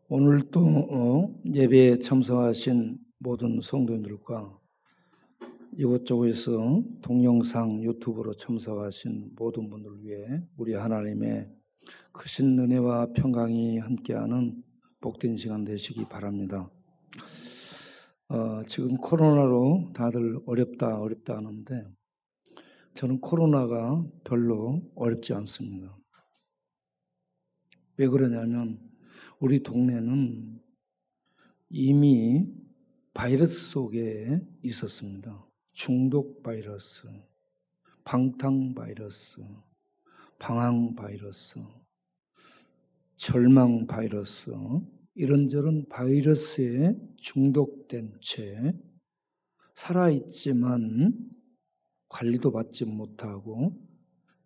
오늘 또 예배에 참석하신 모든 성도님들과 이곳저곳에서 동영상 유튜브로 참석하신 모든 분들을 위해 우리 하나님의 크신 은혜와 평강이 함께하는 복된 시간 되시기 바랍니다. 지금 코로나로 다들 어렵다 하는데 저는 코로나가 별로 어렵지 않습니다. 왜 그러냐면 우리 동네는 이미 바이러스 속에 있었습니다. 중독 바이러스, 방탕 바이러스, 방황 바이러스, 절망 바이러스, 이런저런 바이러스에 중독된 채 살아있지만 관리도 받지 못하고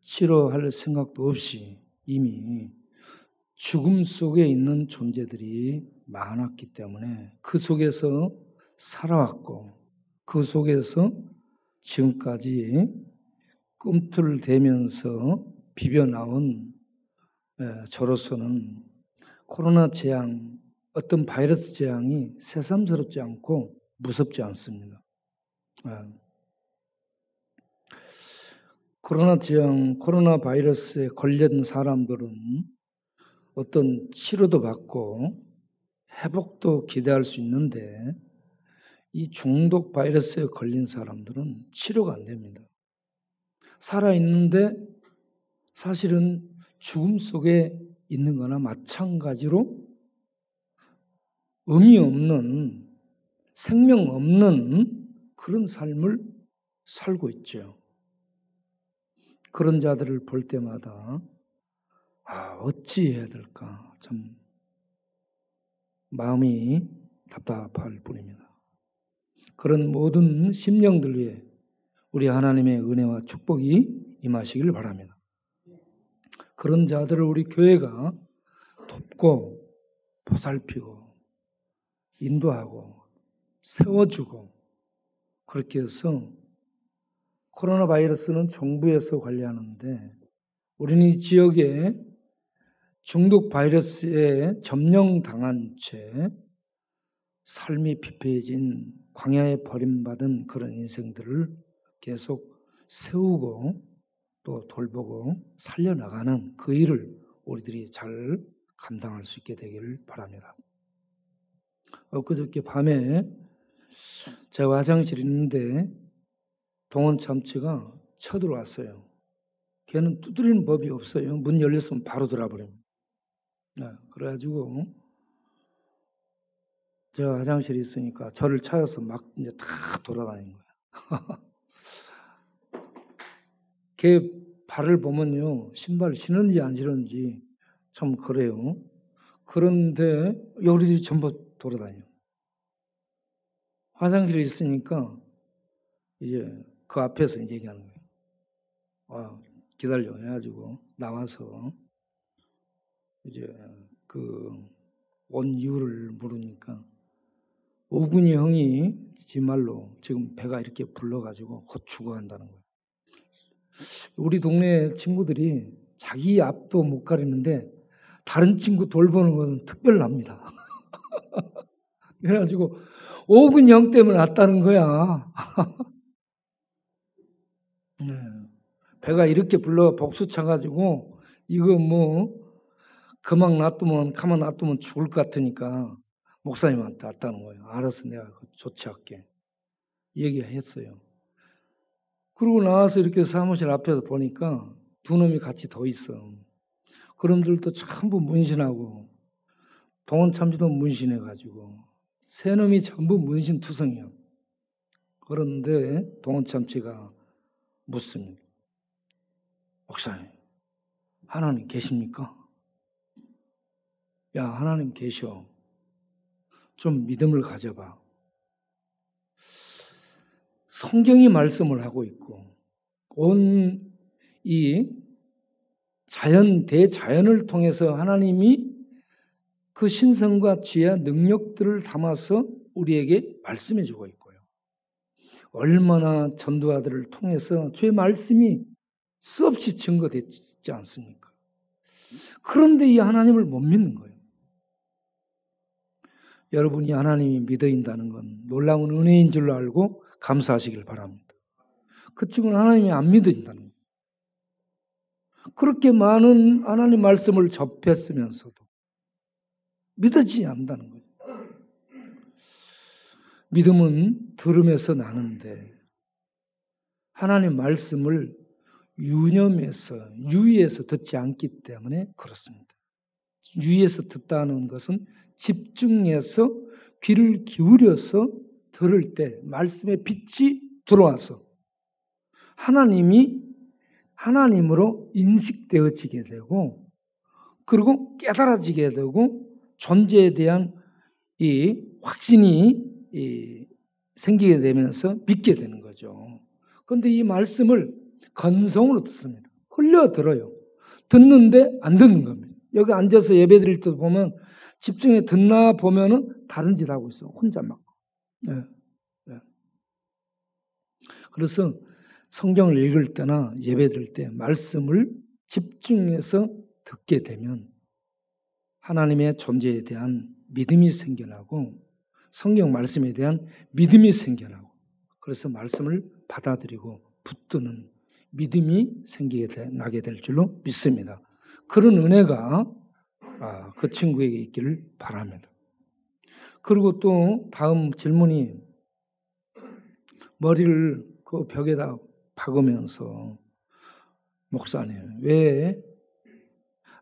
치료할 생각도 없이 이미 죽음 속에 있는 존재들이 많았기 때문에 그 속에서 살아왔고 그 속에서 지금까지 꿈틀대면서 비벼나온 저로서는 코로나 재앙, 어떤 바이러스 재앙이 새삼스럽지 않고 무섭지 않습니다. 코로나 재앙, 코로나 바이러스에 걸린 사람들은 어떤 치료도 받고 회복도 기대할 수 있는데 이 중독 바이러스에 걸린 사람들은 치료가 안 됩니다. 살아있는데 사실은 죽음 속에 있는 거나 마찬가지로 의미 없는, 생명 없는 그런 삶을 살고 있죠. 그런 자들을 볼 때마다 어찌 해야 될까 참 마음이 답답할 뿐입니다. 그런 모든 심령들 위해 우리 하나님의 은혜와 축복이 임하시길 바랍니다. 그런 자들을 우리 교회가 돕고 보살피고 인도하고 세워주고 그렇게 해서 코로나 바이러스는 정부에서 관리하는데 우리는 이 지역에 중독 바이러스에 점령당한 채 삶이 피폐해진 광야에 버림받은 그런 인생들을 계속 세우고 또 돌보고 살려나가는 그 일을 우리들이 잘 감당할 수 있게 되기를 바랍니다. 엊그저께 밤에 제가 화장실에 있는데 동원 참치가 쳐들어왔어요. 걔는 두드리는 법이 없어요. 문 열렸으면 바로 들어와버립니다. 그래가지고 제가 화장실에 있으니까 저를 찾아서 막 이제 다 돌아다니는 거예요. 걔 발을 보면요, 신발 신은지 안 신은지 참 그래요. 그런데 여기들이 전부 돌아다녀요. 화장실에 있으니까 이제 그 앞에서 이제 얘기하는 거예요. 기다려 해가지고 나와서 이제 그 온 이유를 물으니까 오군이 형이 지 말로 지금 배가 이렇게 불러가지고 곧 죽어간다는 거예요. 우리 동네 친구들이 자기 앞도 못 가리는데 다른 친구 돌보는 건 특별합니다. 그래가지고 오군이 형 때문에 왔다는 거야. 배가 이렇게 불러 복수 차가지고 이거 뭐 그만 놔두면 가만 놔두면 죽을 것 같으니까 목사님한테 왔다는 거예요. 알았어, 내가 조치할게. 얘기했어요. 그러고 나와서 이렇게 사무실 앞에서 보니까 두 놈이 같이 더 있어. 그놈들도 전부 문신하고 동원 참지도 문신해가지고 세 놈이 전부 문신투성이야. 그런데 동원 참치가 묻습니다. 목사님, 하나님 계십니까? 야, 하나님 계셔. 좀 믿음을 가져봐. 성경이 말씀을 하고 있고 온 이 자연, 대자연을 통해서 하나님이 그 신성과 지혜와 능력들을 담아서 우리에게 말씀해 주고 있고요. 얼마나 전도자들을 통해서 주의 말씀이 수없이 증거됐지 않습니까? 그런데 이 하나님을 못 믿는 거예요. 여러분이 하나님이 믿어진다는 건 놀라운 은혜인 줄로 알고 감사하시길 바랍니다. 그 친구는 하나님이 안 믿어진다는 거예요. 그렇게 많은 하나님 말씀을 접했으면서도 믿어지지 않는다는 거예요. 믿음은 들음에서 나는데 하나님 말씀을 유의해서 듣지 않기 때문에 그렇습니다. 유의해서 듣다는 것은 집중해서 귀를 기울여서 들을 때 말씀의 빛이 들어와서 하나님이 하나님으로 인식되어지게 되고 그리고 깨달아지게 되고 존재에 대한 이 확신이 생기게 되면서 믿게 되는 거죠. 그런데 이 말씀을 건성으로 듣습니다. 흘려 들어요. 듣는데 안 듣는 겁니다. 여기 앉아서 예배 드릴 때 보면 집중해 듣나 보면은 다른 짓 하고 있어. 혼자 막. 네. 네. 그래서 성경을 읽을 때나 예배 드릴 때 말씀을 집중해서 듣게 되면 하나님의 존재에 대한 믿음이 생겨나고 성경 말씀에 대한 믿음이 생겨나고 그래서 말씀을 받아들이고 붙드는 믿음이 나게 될 줄로 믿습니다. 그런 은혜가 그 친구에게 있기를 바랍니다. 그리고 또 다음 질문이 머리를 그 벽에다 박으면서 목사님 왜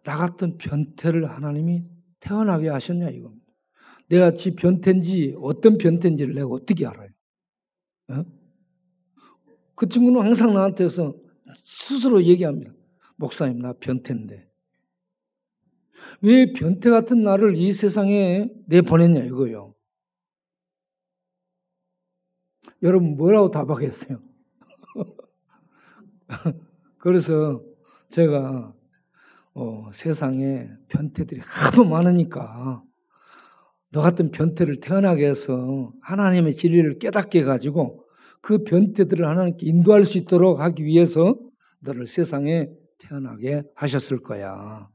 나 같은 변태를 하나님이 태어나게 하셨냐 이겁니다. 내가 지 변태인지 어떤 변태인지를 내가 어떻게 알아요? 어? 그 친구는 항상 나한테서 스스로 얘기합니다. 목사님 나 변태인데 왜 변태 같은 나를 이 세상에 내보냈냐 이거예요. 여러분 뭐라고 답하겠어요? 그래서 제가 세상에 변태들이 하도 많으니까 너 같은 변태를 태어나게 해서 하나님의 진리를 깨닫게 해가지고 그 변태들을 하나님께 인도할 수 있도록 하기 위해서 너를 세상에 태어나게 하셨을 거야.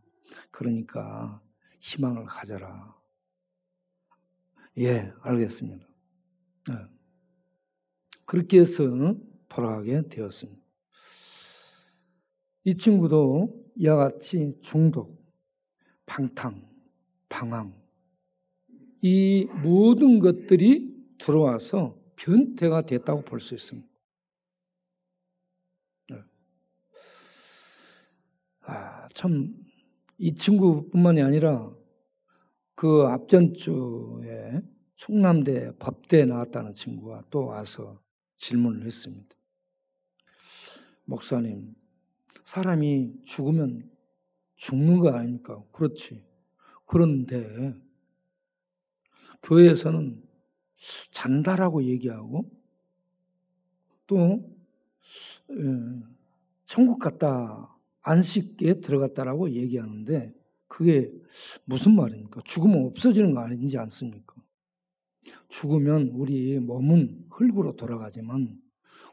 그러니까 희망을 가져라. 예, 알겠습니다. 네. 그렇게 해서 돌아가게 되었습니다. 이 친구도 이와 같이 중독, 방탕, 방황 이 모든 것들이 들어와서 변태가 됐다고 볼 수 있습니다. 참 이 친구뿐만이 아니라 그 앞전주에 충남대 법대에 나왔다는 친구가 또 와서 질문을 했습니다. 목사님, 사람이 죽으면 죽는 거 아닙니까? 그렇지. 그런데 교회에서는 잔다라고 얘기하고 또 천국 갔다 안식에 들어갔다라고 얘기하는데 그게 무슨 말입니까? 죽으면 없어지는 거 아니지 않습니까? 죽으면 우리 몸은 흙으로 돌아가지만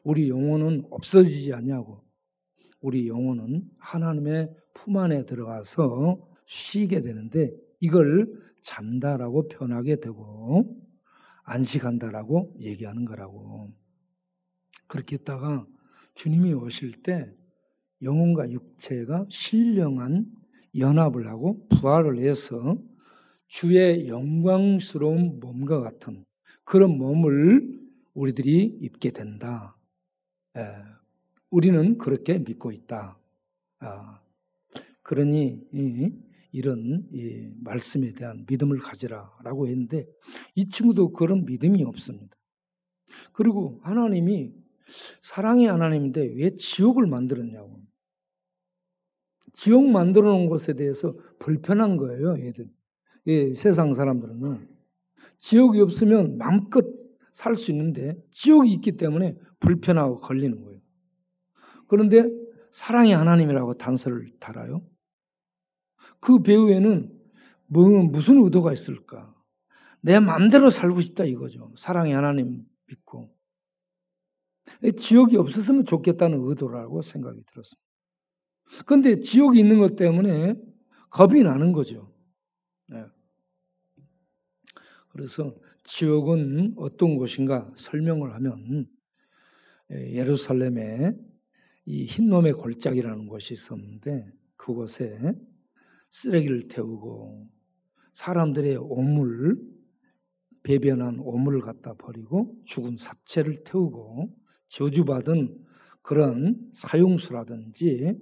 우리 영혼은 없어지지 않냐고. 우리 영혼은 하나님의 품 안에 들어가서 쉬게 되는데 이걸 잔다라고 표현하게 되고 안식한다라고 얘기하는 거라고. 그렇게 했다가 주님이 오실 때 영혼과 육체가 신령한 연합을 하고 부활을 해서 주의 영광스러운 몸과 같은 그런 몸을 우리들이 입게 된다. 우리는 그렇게 믿고 있다. 그러니 이런 말씀에 대한 믿음을 가지라라고 했는데 이 친구도 그런 믿음이 없습니다. 그리고 하나님이 사랑의 하나님인데 왜 지옥을 만들었냐고. 지옥 만들어 놓은 것에 대해서 불편한 거예요, 얘들. 세상 사람들은. 지옥이 없으면 마음껏 살 수 있는데 지옥이 있기 때문에 불편하고 걸리는 거예요. 그런데 사랑의 하나님이라고 단서를 달아요. 그 배후에는 무슨 의도가 있을까? 내 마음대로 살고 싶다 이거죠. 사랑의 하나님 믿고. 지옥이 없었으면 좋겠다는 의도라고 생각이 들었습니다. 그런데 지옥이 있는 것 때문에 겁이 나는 거죠. 네. 그래서 지옥은 어떤 곳인가 설명을 하면 예루살렘에 이 흰놈의 골짜기라는 곳이 있었는데 그곳에 쓰레기를 태우고 사람들의 오물, 배변한 오물을 갖다 버리고 죽은 사체를 태우고 저주받은 그런 사용수라든지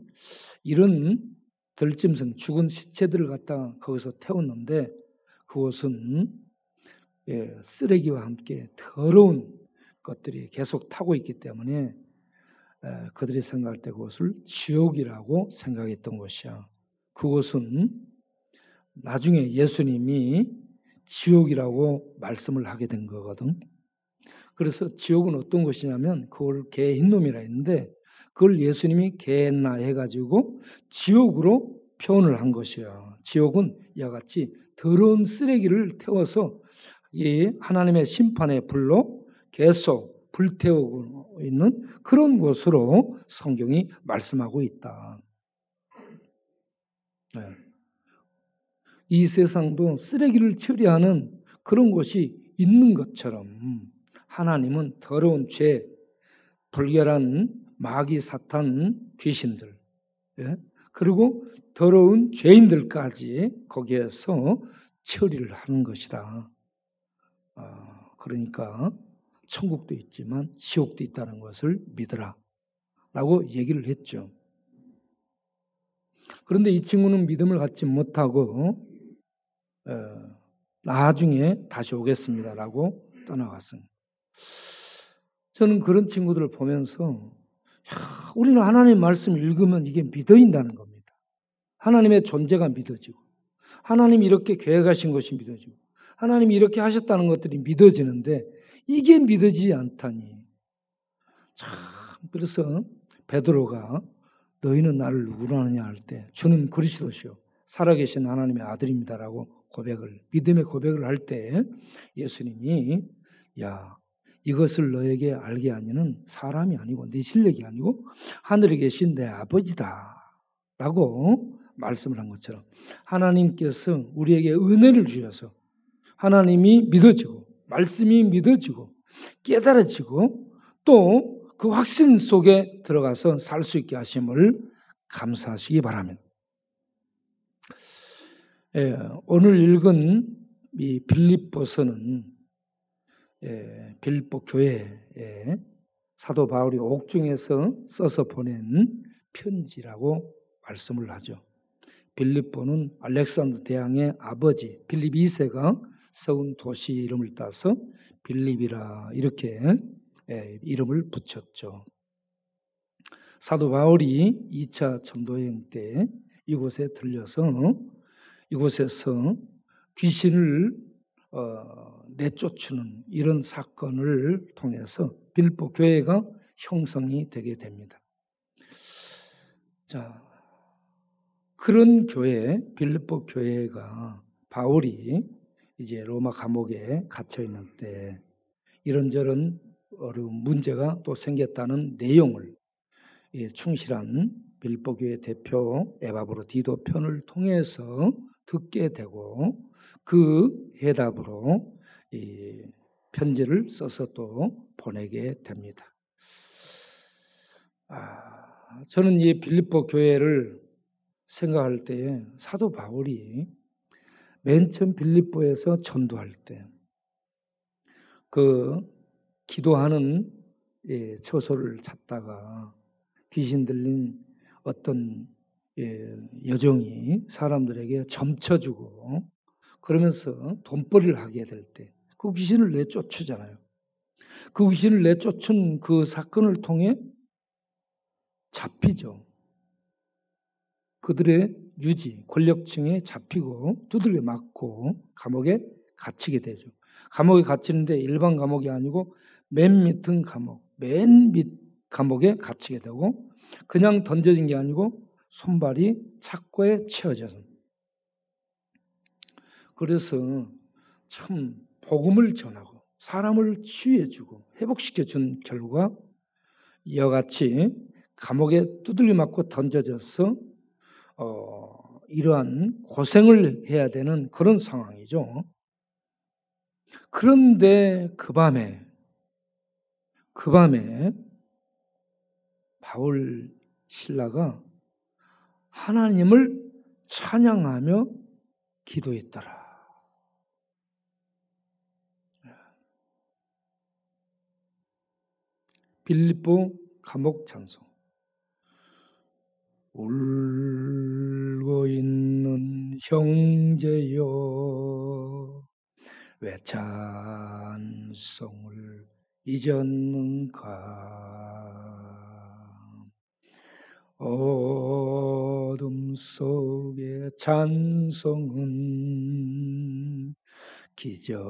이런 들짐승 죽은 시체들을 갖다 거기서 태웠는데 그곳은 쓰레기와 함께 더러운 것들이 계속 타고 있기 때문에 그들이 생각할 때 그것을 지옥이라고 생각했던 것이야. 그것은 나중에 예수님이 지옥이라고 말씀을 하게 된 거거든. 그래서 지옥은 어떤 곳이냐면 그걸 개 흰놈이라 했는데 그걸 예수님이 개나 해가지고 지옥으로 표현을 한 것이야. 지옥은 이와 같이 더러운 쓰레기를 태워서 이 하나님의 심판의 불로 계속 불태우고 있는 그런 곳으로 성경이 말씀하고 있다. 네. 이 세상도 쓰레기를 처리하는 그런 곳이 있는 것처럼 하나님은 더러운 죄, 불결한 마귀, 사탄, 귀신들, 그리고 더러운 죄인들까지 거기에서 처리를 하는 것이다. 그러니까 천국도 있지만 지옥도 있다는 것을 믿으라 라고 얘기를 했죠. 그런데 이 친구는 믿음을 갖지 못하고 나중에 다시 오겠습니다 라고 떠나갔습니다. 저는 그런 친구들을 보면서 우리는 하나님 말씀 읽으면 이게 믿어진다는 겁니다. 하나님의 존재가 믿어지고 하나님이 이렇게 계획하신 것이 믿어지고 하나님이 이렇게 하셨다는 것들이 믿어지는데 이게 믿어지지 않다니. 참 그래서 베드로가 너희는 나를 누구로 아느냐 할 때 주는 그리스도시요 살아계신 하나님의 아들입니다라고 믿음의 고백을 할 때 예수님이 야 이것을 너에게 알게 하니는 사람이 아니고 네 실력이 아니고 하늘에 계신 내 아버지다 라고 말씀을 한 것처럼 하나님께서 우리에게 은혜를 주셔서 하나님이 믿어지고 말씀이 믿어지고 깨달아지고 또 그 확신 속에 들어가서 살 수 있게 하심을 감사하시기 바랍니다. 오늘 읽은 이 빌립보서는 빌립보 교회에 사도 바울이 옥중에서 써서 보낸 편지라고 말씀을 하죠. 빌립보는 알렉산더 대왕의 아버지 빌립 2세가 세운 도시 이름을 따서 빌립이라 이렇게 이름을 붙였죠. 사도 바울이 2차 전도여행 때 이곳에 들려서 이곳에서 귀신을 내쫓는 이런 사건을 통해서 빌립보 교회가 형성이 되게 됩니다. 자, 그런 교회, 빌립보 교회가 바울이 이제 로마 감옥에 갇혀 있는 때 이런저런 어려운 문제가 또 생겼다는 내용을 충실한 빌립보 교회 대표 에바브로 디도 편을 통해서 듣게 되고 그 해답으로 이 편지를 써서 또 보내게 됩니다. 저는 이 빌립보 교회를 생각할 때 사도 바울이 맨 처음 빌립보에서 전도할 때 그 기도하는 처소를 찾다가 귀신 들린 어떤 여종이 사람들에게 점쳐주고 그러면서 돈벌이를 하게 될 때 그 귀신을 내쫓으잖아요. 그 귀신을 내쫓은 그 사건을 통해 잡히죠. 그들의 유지, 권력층에 잡히고 두들겨 맞고 감옥에 갇히게 되죠. 감옥에 갇히는데 일반 감옥이 아니고 맨 밑은 감옥, 맨 밑 감옥에 갇히게 되고 그냥 던져진 게 아니고 손발이 착고에 채워져서 그래서 참 복음을 전하고 사람을 치유해주고 회복시켜준 결과 이와 같이 감옥에 두들겨 맞고 던져져서 이러한 고생을 해야 되는 그런 상황이죠. 그런데 그 밤에 바울 신라가 하나님을 찬양하며 기도했더라. 빌립보 감옥 찬송. 울고 있는 형제여 왜 찬송을 잊었는가. 어둠 속의 찬송은 기적을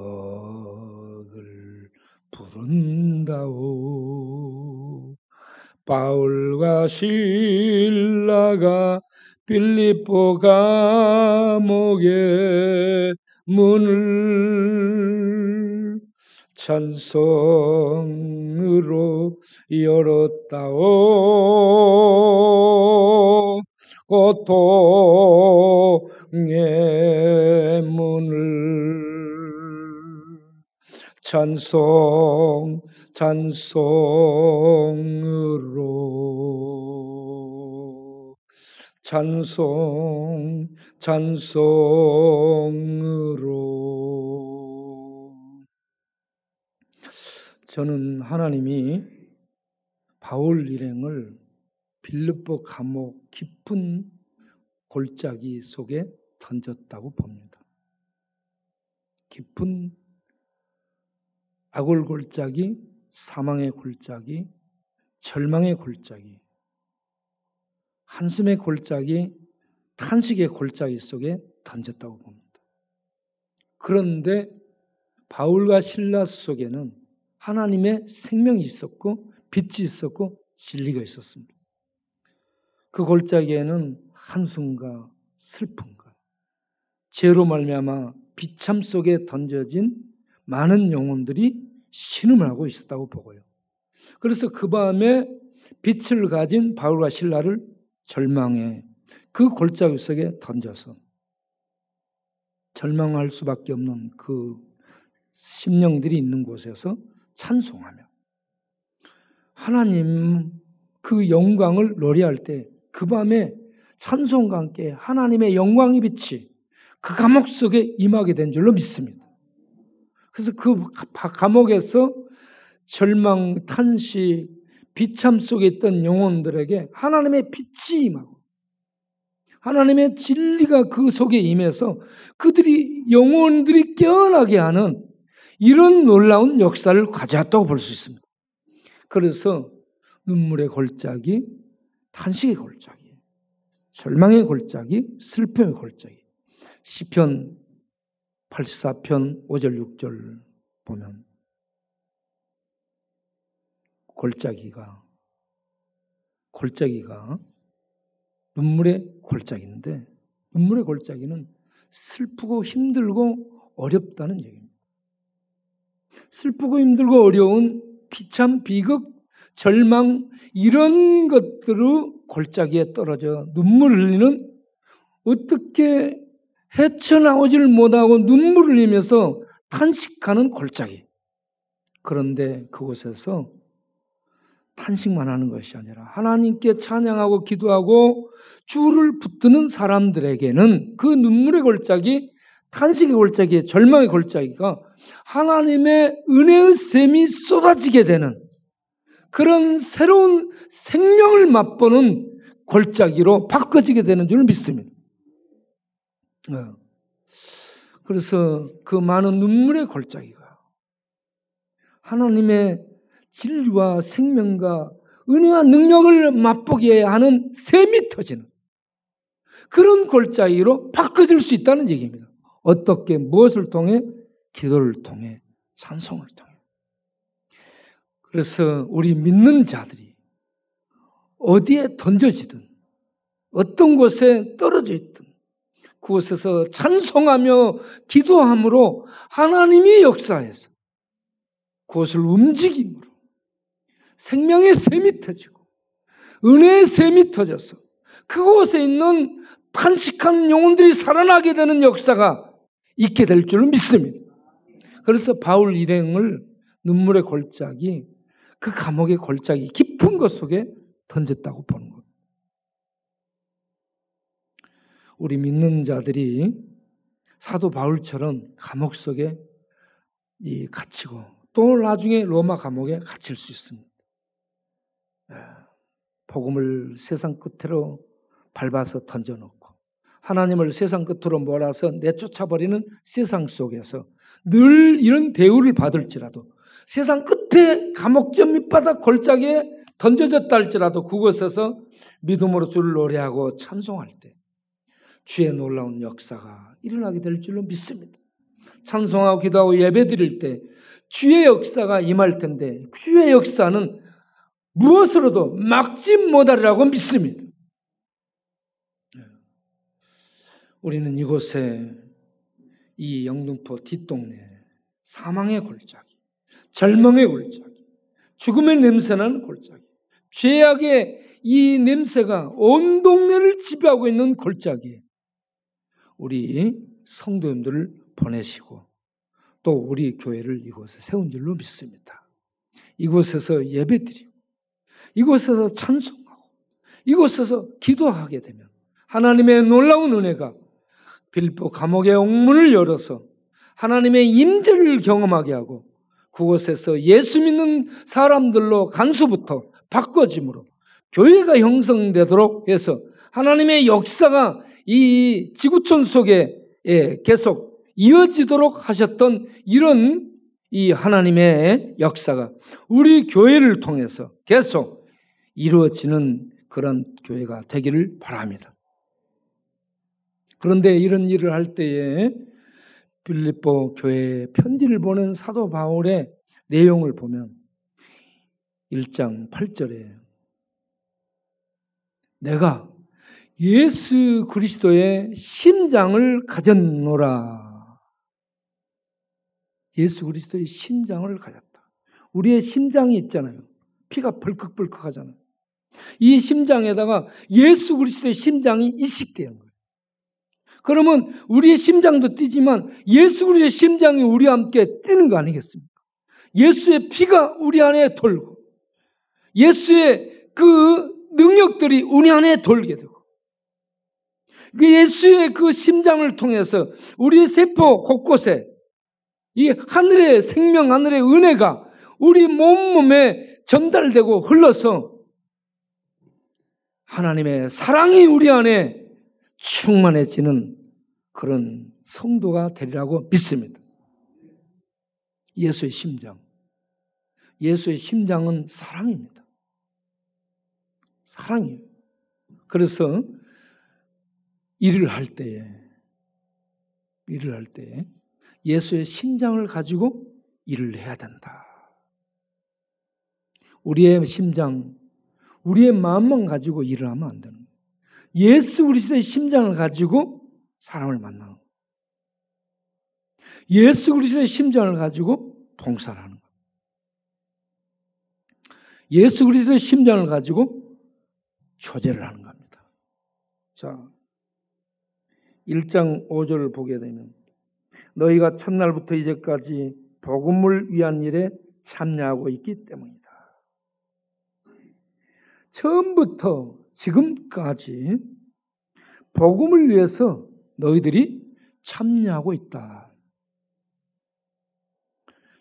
부른다오. 바울과 실라가 빌립보 감옥의 문을 찬송으로 열었다오. 고통의 문을 찬송으로 찬송으로. 저는 하나님이 바울 일행을 빌립보 감옥 깊은 골짜기 속에 던졌다고 봅니다. 깊은 악을 골짜기, 사망의 골짜기, 절망의 골짜기, 한숨의 골짜기, 탄식의 골짜기 속에 던졌다고 봅니다. 그런데 바울과 실라 속에는 하나님의 생명이 있었고 빛이 있었고 진리가 있었습니다. 그 골짜기에는 한숨과 슬픔과 죄로 말미암아 비참 속에 던져진 많은 영혼들이 신음을 하고 있었다고 보고요. 그래서 그 밤에 빛을 가진 바울과 실라를 절망의 그 골짜기 속에 던져서 절망할 수밖에 없는 그 심령들이 있는 곳에서 찬송하며 하나님 그 영광을 노래할 때 그 밤에 찬송과 함께 하나님의 영광의 빛이 그 감옥 속에 임하게 된 줄로 믿습니다. 그래서 그 감옥에서 절망, 탄식, 비참 속에 있던 영혼들에게 하나님의 빛이 임하고 하나님의 진리가 그 속에 임해서 영혼들이 깨어나게 하는 이런 놀라운 역사를 가져왔다고 볼 수 있습니다. 그래서 눈물의 골짜기, 탄식의 골짜기, 절망의 골짜기, 슬픔의 골짜기. 시편 84편 5절 6절 보면 골짜기가 눈물의 골짜기인데 눈물의 골짜기는 슬프고 힘들고 어렵다는 얘기입니다. 슬프고 힘들고 어려운 비참, 비극, 절망 이런 것들을 골짜기에 떨어져 눈물을 흘리는 어떻게 헤쳐나오지를 못하고 눈물을 흘리면서 탄식하는 골짜기. 그런데 그곳에서 탄식만 하는 것이 아니라 하나님께 찬양하고 기도하고 주를 붙드는 사람들에게는 그 눈물의 골짜기, 탄식의 골짜기, 절망의 골짜기가 하나님의 은혜의 샘이 쏟아지게 되는 그런 새로운 생명을 맛보는 골짜기로 바꿔지게 되는 줄 믿습니다. 그래서 그 많은 눈물의 골짜기가 하나님의 진리와 생명과 은혜와 능력을 맛보게 하는 샘이 터지는 그런 골짜기로 바꿔질 수 있다는 얘기입니다. 어떻게, 무엇을 통해? 기도를 통해, 찬송을 통해. 그래서 우리 믿는 자들이 어디에 던져지든 어떤 곳에 떨어져 있든 그곳에서 찬송하며 기도함으로 하나님이 역사해서 그것을 움직임으로 생명의 샘이 터지고 은혜의 샘이 터져서 그곳에 있는 탄식하는 영혼들이 살아나게 되는 역사가 있게 될 줄로 믿습니다. 그래서 바울 일행을 눈물의 골짜기, 그 감옥의 골짜기 깊은 것 속에 던졌다고 보는 겁니다. 우리 믿는 자들이 사도 바울처럼 감옥 속에 갇히고 또 나중에 로마 감옥에 갇힐 수 있습니다. 복음을 세상 끝으로 밟아서 던져놓고 하나님을 세상 끝으로 몰아서 내쫓아버리는 세상 속에서 늘 이런 대우를 받을지라도 세상 끝에 감옥전 밑바닥 골짜기에 던져졌다 할지라도 그곳에서 믿음으로 주를 노래하고 찬송할 때 주의 놀라운 역사가 일어나게 될 줄로 믿습니다. 찬송하고 기도하고 예배드릴 때 주의 역사가 임할 텐데 주의 역사는 무엇으로도 막지 못하리라고 믿습니다. 우리는 이곳에 이 영등포 뒷동네 사망의 골짜기, 절망의 골짜기, 죽음의 냄새나는 골짜기, 죄악의 이 냄새가 온 동네를 지배하고 있는 골짜기에 우리 성도님들을 보내시고 또 우리 교회를 이곳에 세운 줄로 믿습니다. 이곳에서 예배드리고 이곳에서 찬송하고 이곳에서 기도하게 되면 하나님의 놀라운 은혜가 빌립보 감옥의 옥문을 열어서 하나님의 임재를 경험하게 하고 그곳에서 예수 믿는 사람들로 간수부터 바꿔짐으로 교회가 형성되도록 해서 하나님의 역사가 이 지구촌 속에 계속 이어지도록 하셨던 이런 이 하나님의 역사가 우리 교회를 통해서 계속 이루어지는 그런 교회가 되기를 바랍니다. 그런데 이런 일을 할 때에 빌립보 교회에 편지를 보낸 사도 바울의 내용을 보면 1장 8절에 내가 예수 그리스도의 심장을 가졌노라. 예수 그리스도의 심장을 가졌다. 우리의 심장이 있잖아요. 피가 벌컥벌컥 하잖아요. 이 심장에다가 예수 그리스도의 심장이 이식되는 거예요. 그러면 우리의 심장도 뛰지만 예수 그리스도의 심장이 우리와 함께 뛰는 거 아니겠습니까? 예수의 피가 우리 안에 돌고 예수의 그 능력들이 우리 안에 돌게 되고 예수의 그 심장을 통해서 우리의 세포 곳곳에 이 하늘의 생명, 하늘의 은혜가 우리 몸에 전달되고 흘러서 하나님의 사랑이 우리 안에 충만해지는 그런 성도가 되리라고 믿습니다. 예수의 심장. 예수의 심장은 사랑입니다. 사랑이에요. 그래서 일을 할 때에 예수의 심장을 가지고 일을 해야 된다. 우리의 심장, 우리의 마음만 가지고 일을 하면 안 되는 거예요. 예수 그리스도의 심장을 가지고 사람을 만나는 거예요. 예수 그리스도의 심장을 가지고 봉사를 하는 거예요. 예수 그리스도의 심장을 가지고 교제를 하는 겁니다. 자, 1장 5절을 보게 되면 너희가 첫날부터 이제까지 복음을 위한 일에 참여하고 있기 때문이다. 처음부터 지금까지 복음을 위해서 너희들이 참여하고 있다.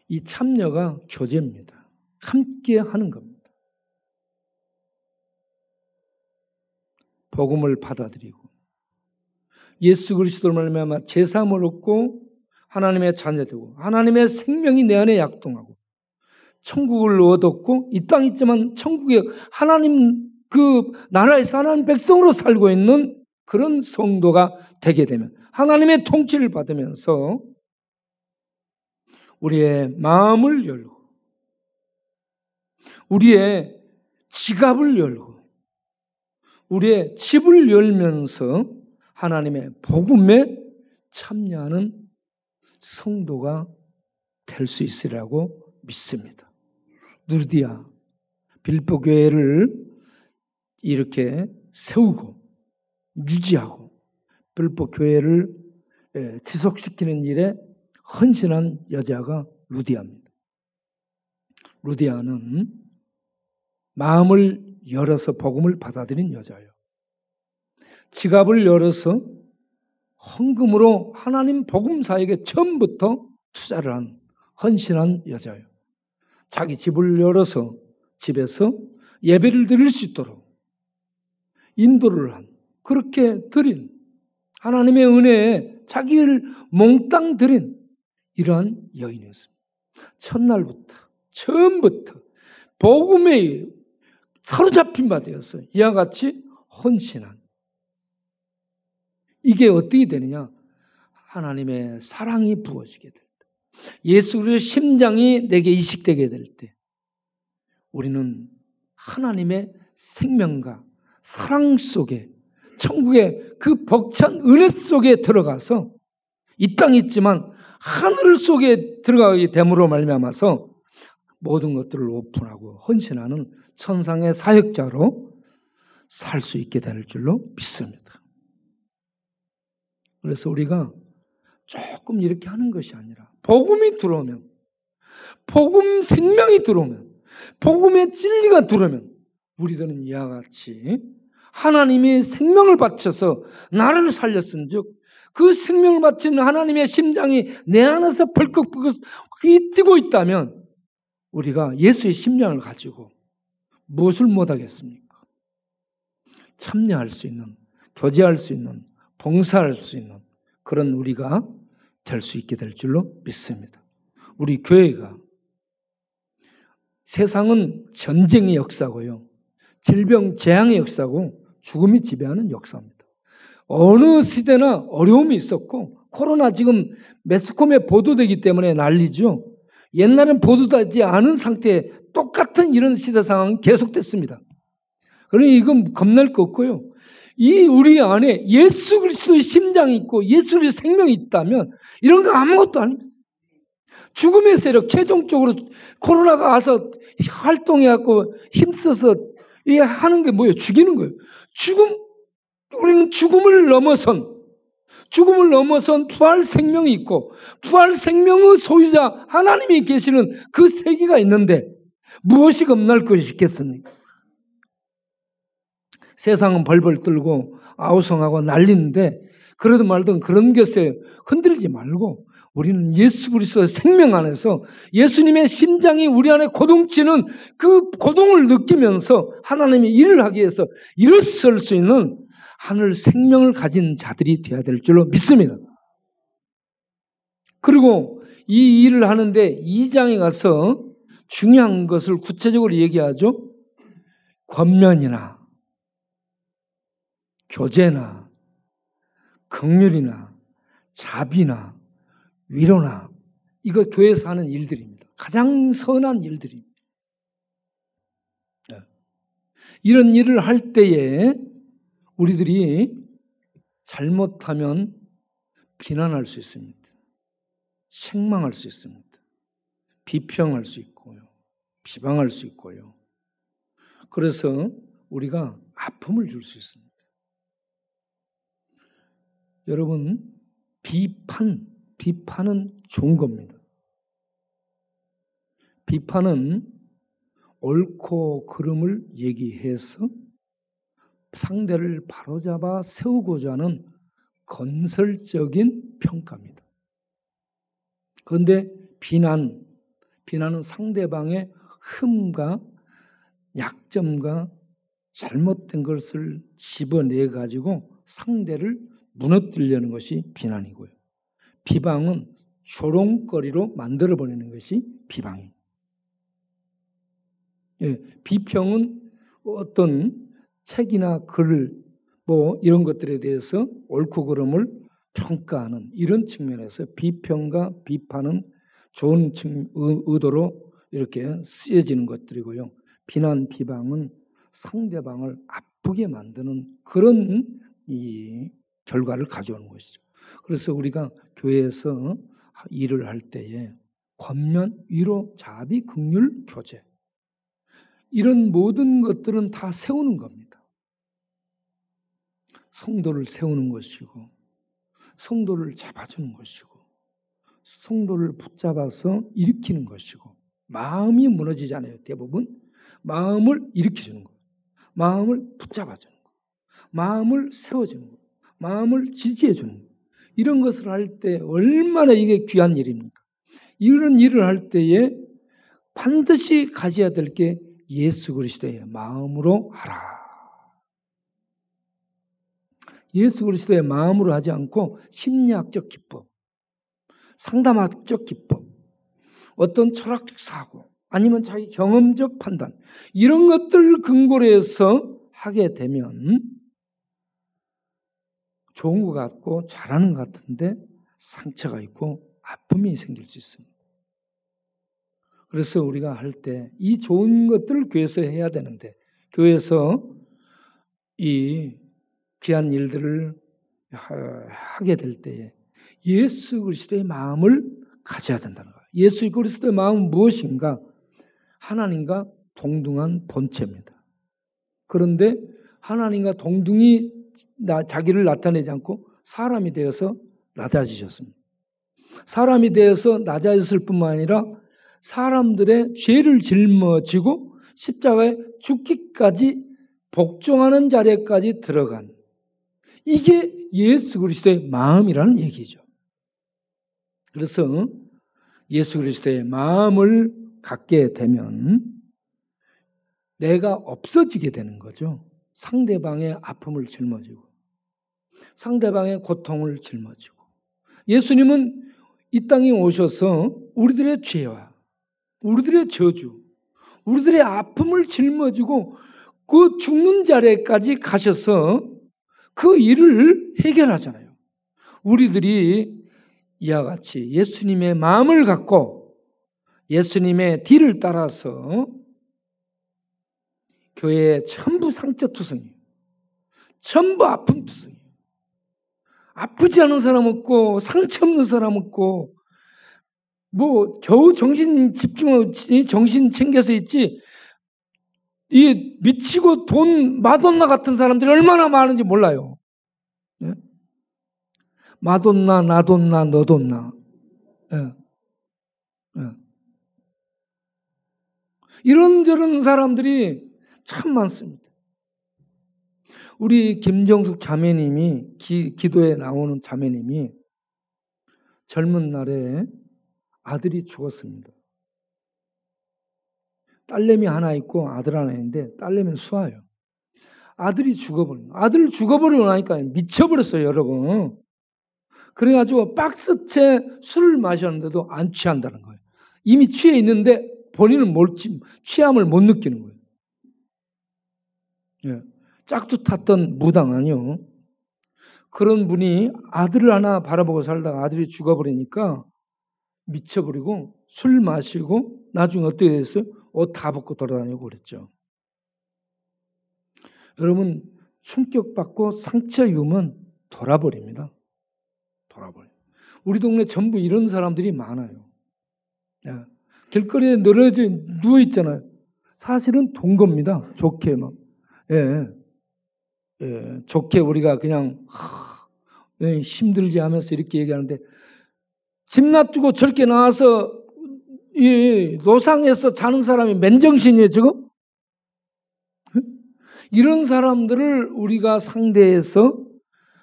이 참여가 교제입니다. 함께 하는 겁니다. 복음을 받아들이고 예수 그리스도로 말미암아 제사함을 얻고 하나님의 자녀되고 하나님의 생명이 내 안에 약동하고 천국을 얻었고 이 땅에 있지만 천국에 하나님 그 나라에서 하나님 백성으로 살고 있는 그런 성도가 되게 되면 하나님의 통치를 받으면서 우리의 마음을 열고 우리의 지갑을 열고 우리의 집을 열면서 하나님의 복음에 참여하는 성도가 될 수 있으리라고 믿습니다. 누르디아 빌립보 교회를 이렇게 세우고 유지하고 불법 교회를 지속시키는 일에 헌신한 여자가 루디아입니다. 루디아는 마음을 열어서 복음을 받아들인 여자예요. 지갑을 열어서 헌금으로 하나님 복음 사역에 처음부터 투자를 한 헌신한 여자예요. 자기 집을 열어서 집에서 예배를 드릴 수 있도록 인도를 한, 그렇게 드린, 하나님의 은혜에 자기를 몽땅 드린 이러한 여인이었습니다. 첫날부터, 처음부터 복음에 사로잡힌 바 되었어요. 이와 같이 헌신한. 이게 어떻게 되느냐? 하나님의 사랑이 부어지게 될 때, 예수 그리스도의 심장이 내게 이식되게 될 때, 우리는 하나님의 생명과 사랑 속에, 천국의 그 벅찬 은혜 속에 들어가서 이 땅에 있지만 하늘 속에 들어가게 됨으로 말미암아서 모든 것들을 오픈하고 헌신하는 천상의 사역자로 살 수 있게 될 줄로 믿습니다. 그래서 우리가 조금 이렇게 하는 것이 아니라 복음이 들어오면, 복음 생명이 들어오면, 복음의 진리가 들어오면 우리들은 이와 같이 하나님의 생명을 바쳐서 나를 살렸은즉 그 생명을 바친 하나님의 심장이 내 안에서 벌컥벌컥 뛰고 있다면 우리가 예수의 심장을 가지고 무엇을 못하겠습니까? 참여할 수 있는, 교제할 수 있는, 봉사할 수 있는 그런 우리가 될 수 있게 될 줄로 믿습니다. 우리 교회가, 세상은 전쟁의 역사고요, 질병, 재앙의 역사고 죽음이 지배하는 역사입니다. 어느 시대나 어려움이 있었고, 코로나 지금 매스컴에 보도되기 때문에 난리죠. 옛날엔 보도되지 않은 상태에 똑같은 이런 시대 상황이 계속됐습니다. 그러니 이건 겁날 거 없고요. 이 우리 안에 예수 그리스도의 심장이 있고 예수 그리스도의 생명이 있다면 이런 거 아무것도 아닙니다. 죽음의 세력, 최종적으로 코로나가 와서 활동해갖고 힘써서 하는 게 뭐예요? 죽이는 거예요. 우리는 죽음을 넘어선 부활 생명이 있고 부활 생명의 소유자 하나님이 계시는 그 세계가 있는데 무엇이 겁날 것이 있겠습니까? 세상은 벌벌 떨고 아우성하고 난리인데 그러든 말든 그런 것에 흔들리지 말고 우리는 예수 그리스도의 생명 안에서 예수님의 심장이 우리 안에 고동치는 그 고동을 느끼면서 하나님의 일을 하기 위해서 일어설 수 있는 하늘 생명을 가진 자들이 되어야 될 줄로 믿습니다. 그리고 이 일을 하는데 2장에 가서 중요한 것을 구체적으로 얘기하죠. 권면이나 교제나 긍휼이나 자비나 위로나, 이거 교회에서 하는 일들입니다. 가장 선한 일들입니다. 이런 일을 할 때에 우리들이 잘못하면 비난할 수 있습니다. 책망할 수 있습니다. 비평할 수 있고요. 비방할 수 있고요. 그래서 우리가 아픔을 줄 수 있습니다. 여러분, 비판은 좋은 겁니다. 비판은 옳고 그름을 얘기해서 상대를 바로잡아 세우고자 하는 건설적인 평가입니다. 그런데 비난은 상대방의 흠과 약점과 잘못된 것을 집어내 가지고 상대를 무너뜨리려는 것이 비난이고요. 비방은 조롱거리로 만들어버리는 것이 비방입니다. 비평은 어떤 책이나 글, 이런 것들에 대해서 옳고 그름을 평가하는 이런 측면에서 비평과 비판은 좋은 의도로 이렇게 쓰여지는 것들이고요. 비난, 비방은 상대방을 아프게 만드는 그런 이 결과를 가져오는 것이죠. 그래서 우리가 교회에서 일을 할 때에 권면, 위로, 자비, 긍휼, 교제 이런 모든 것들은 다 세우는 겁니다. 성도를 세우는 것이고 성도를 잡아주는 것이고 성도를 붙잡아서 일으키는 것이고 마음이 무너지잖아요. 대부분 마음을 일으켜주는 거예요. 마음을 붙잡아주는 거예요. 마음을 세워주는 거예요. 마음을 지지해주는 거예요. 이런 것을 할 때 얼마나 이게 귀한 일입니까? 이런 일을 할 때에 반드시 가져야 될 게 예수 그리스도의 마음으로 하라. 예수 그리스도의 마음으로 하지 않고 심리학적 기법, 상담학적 기법, 어떤 철학적 사고, 아니면 자기 경험적 판단 이런 것들을 근거로 해서 하게 되면 좋은 것 같고 잘하는 것 같은데 상처가 있고 아픔이 생길 수 있습니다. 그래서 우리가 할 때 이 좋은 것들을 교회에서 해야 되는데 교회에서 이 귀한 일들을 하게 될 때에 예수 그리스도의 마음을 가져야 된다는 거예요. 예수 그리스도의 마음은 무엇인가? 하나님과 동등한 본체입니다. 그런데 하나님과 동등히 자기를 나타내지 않고 사람이 되어서 낮아지셨습니다. 사람이 되어서 낮아졌을 뿐만 아니라 사람들의 죄를 짊어지고 십자가에 죽기까지 복종하는 자리까지 들어간 이게 예수 그리스도의 마음이라는 얘기죠. 그래서 예수 그리스도의 마음을 갖게 되면 내가 없어지게 되는 거죠. 상대방의 아픔을 짊어지고 상대방의 고통을 짊어지고 예수님은 이 땅에 오셔서 우리들의 죄와 우리들의 저주, 우리들의 아픔을 짊어지고 그 죽는 자리까지 가셔서 그 일을 해결하잖아요. 우리들이 이와 같이 예수님의 마음을 갖고 예수님의 뒤를 따라서 교회에 전부 상처투성이에요. 전부 아픔투성이에요. 아프지 않은 사람 없고 상처 없는 사람 없고 뭐 겨우 정신 집중하고 정신 챙겨서 있지 이 미치고 돈 마돈나 같은 사람들이 얼마나 많은지 몰라요. 네? 마돈나, 나돈나, 너돈나. 네. 네. 이런저런 사람들이 참 많습니다. 우리 김정숙 자매님이 기도에 나오는 자매님이 젊은 날에 아들이 죽었습니다. 딸내미 하나 있고 아들 하나 있는데 딸내미는 수아예요. 아들이 죽어버린 아들 죽어버리고 나니까 미쳐버렸어요, 여러분. 그래가지고 박스째 술을 마셨는데도 안 취한다는 거예요. 이미 취해 있는데 본인은 취함을 못 느끼는 거예요. 예. 짝도 탔던 무당 아니요. 그런 분이 아들을 하나 바라보고 살다가 아들이 죽어버리니까 미쳐버리고 술 마시고 나중에 어떻게 됐어요? 옷 다 벗고 돌아다니고 그랬죠. 여러분 충격받고 상처 입으면 돌아버립니다. 돌아버려요. 우리 동네 전부 이런 사람들이 많아요. 야, 길거리에 늘어져 누워있잖아요. 사실은 돈 겁니다. 좋게 막. 예. 예. 좋게 우리가 그냥 힘들지 하면서 이렇게 얘기하는데 집 놔두고 저렇게 나와서 이 노상에서 자는 사람이 맨정신이에요 지금? 이런 사람들을 우리가 상대해서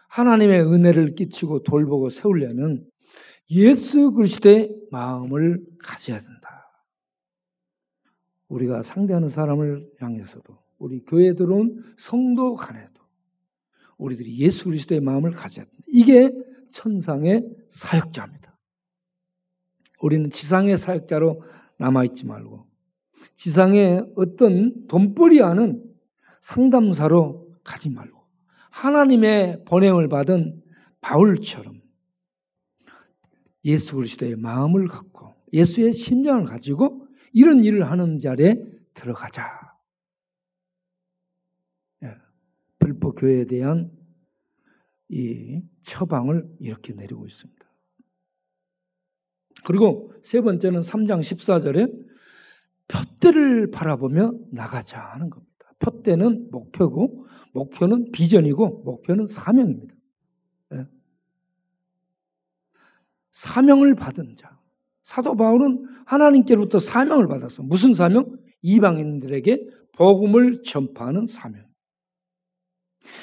하나님의 은혜를 끼치고 돌보고 세우려면 예수 그리스도의 마음을 가져야 된다. 우리가 상대하는 사람을 향해서도 우리 교회에 들어온 성도 간에도 우리들이 예수 그리스도의 마음을 가져야 된다. 이게 천상의 사역자입니다. 우리는 지상의 사역자로 남아있지 말고 지상의 어떤 돈벌이 하는 상담사로 가지 말고 하나님의 번영을 받은 바울처럼 예수 그리스도의 마음을 갖고 예수의 심장을 가지고 이런 일을 하는 자리에 들어가자. 불법 교회에 대한 이 처방을 이렇게 내리고 있습니다. 그리고 세 번째는 3장 14절에 푯대를 바라보며 나가자 하는 겁니다. 푯대는 목표고 목표는 비전이고 목표는 사명입니다. 사명을 받은 자. 사도 바울은 하나님께로부터 사명을 받았어. 무슨 사명? 이방인들에게 복음을 전파하는 사명.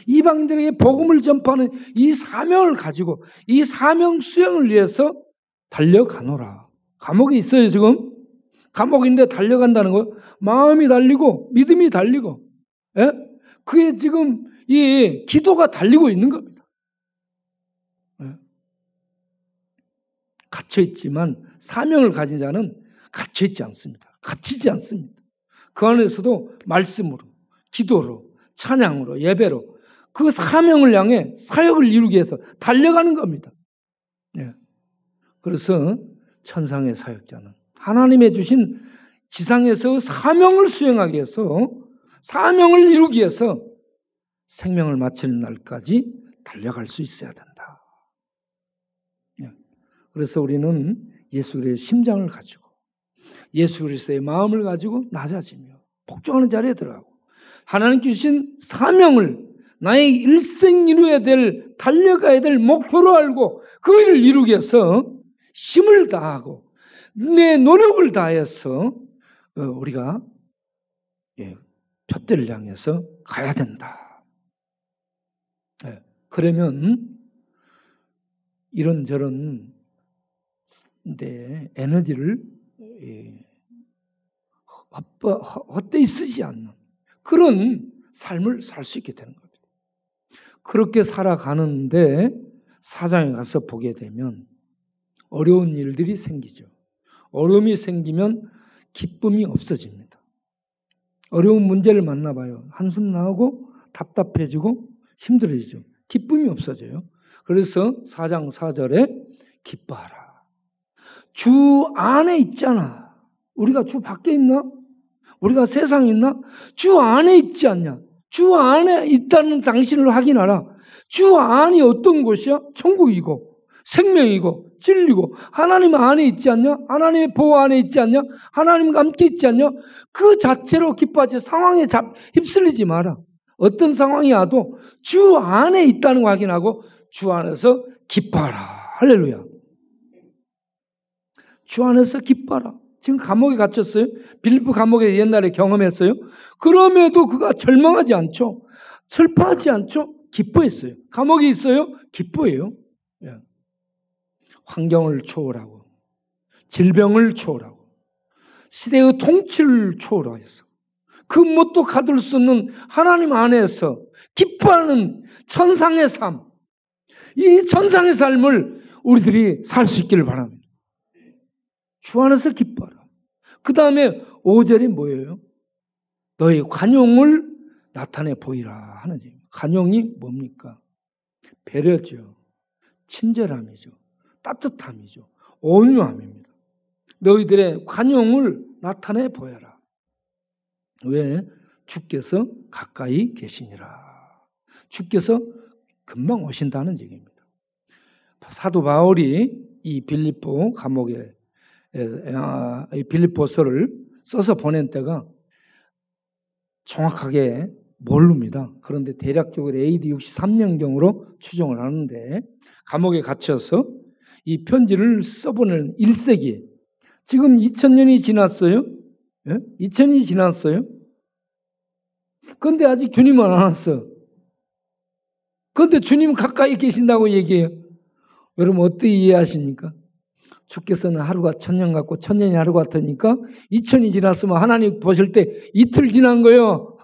이방인들에게 복음을 전파하는 이 사명을 가지고 이 사명 수행을 위해서 달려가노라. 감옥에 있어요, 지금. 감옥인데 달려간다는 거. 마음이 달리고 믿음이 달리고, 예? 그게 지금 이 기도가 달리고 있는 겁니다. 예? 갇혀있지만 사명을 가진 자는 갇혀있지 않습니다. 갇히지 않습니다. 그 안에서도 말씀으로, 기도로, 찬양으로, 예배로 그 사명을 향해 사역을 이루기 위해서 달려가는 겁니다. 예. 그래서 천상의 사역자는 하나님의 주신 지상에서 사명을 수행하기 위해서, 사명을 이루기 위해서 생명을 마치는 날까지 달려갈 수 있어야 된다. 예. 그래서 우리는 예수 그리스도의 심장을 가지고 예수 그리스도의 마음을 가지고 낮아지며 복종하는 자리에 들어가고 하나님께 주신 사명을 나의 일생 이루어야 될, 달려가야 될 목표로 알고 그 일을 이루기 위해서 힘을 다하고 내 노력을 다해서 우리가 푯대를 향해서 가야 된다. 그러면 이런저런 에너지를 헛되이 쓰지 않는 그런 삶을 살 수 있게 되는 겁니다. 그렇게 살아가는데 사장에 가서 보게 되면 어려운 일들이 생기죠. 어려움이 생기면 기쁨이 없어집니다. 어려운 문제를 만나봐요. 한숨 나오고 답답해지고 힘들어지죠. 기쁨이 없어져요. 그래서 4장 4절에 기뻐하라. 주 안에 있잖아. 우리가 주 밖에 있나? 우리가 세상에 있나? 주 안에 있지 않냐? 주 안에 있다는 당신을 확인하라. 주 안이 어떤 곳이야? 천국이고 생명이고 진리고 하나님 안에 있지 않냐? 하나님의 보호 안에 있지 않냐? 하나님과 함께 있지 않냐? 그 자체로 기뻐하지 상황에 휩쓸리지 마라. 어떤 상황이 와도 주 안에 있다는 거 확인하고 주 안에서 기뻐하라. 할렐루야. 주 안에서 기뻐하라. 지금 감옥에 갇혔어요. 빌립보 감옥에 옛날에 경험했어요. 그럼에도 그가 절망하지 않죠. 슬퍼하지 않죠. 기뻐했어요. 감옥에 있어요. 기뻐해요. 환경을 초월하고 질병을 초월하고 시대의 통치를 초월하여서 그 뭣도 가둘 수 없는 하나님 안에서 기뻐하는 천상의 삶, 이 천상의 삶을 우리들이 살 수 있기를 바랍니다. 주 안에서 기뻐하라. 그 다음에 5절이 뭐예요? 너의 관용을 나타내 보이라 하는 얘기입니다. 관용이 뭡니까? 배려죠. 친절함이죠. 따뜻함이죠. 온유함입니다. 너희들의 관용을 나타내 보여라. 왜? 주께서 가까이 계시니라. 주께서 금방 오신다는 얘기입니다. 사도 바울이 이 빌립보 감옥에 이 빌립보서를 써서 보낸 때가 정확하게 모릅니다. 그런데 대략적으로 AD 63년경으로 추정을 하는데 감옥에 갇혀서 이 편지를 써보낸 1세기에 지금 2000년이 지났어요. 2000년이 지났어요. 그런데 아직 주님은 안 왔어. 그런데 주님은 가까이 계신다고 얘기해요. 여러분 어떻게 이해하십니까? 주께서는 하루가 1000년 같고 1000년이 하루 같으니까 2000이 지났으면 하나님 보실 때 이틀 지난 거예요.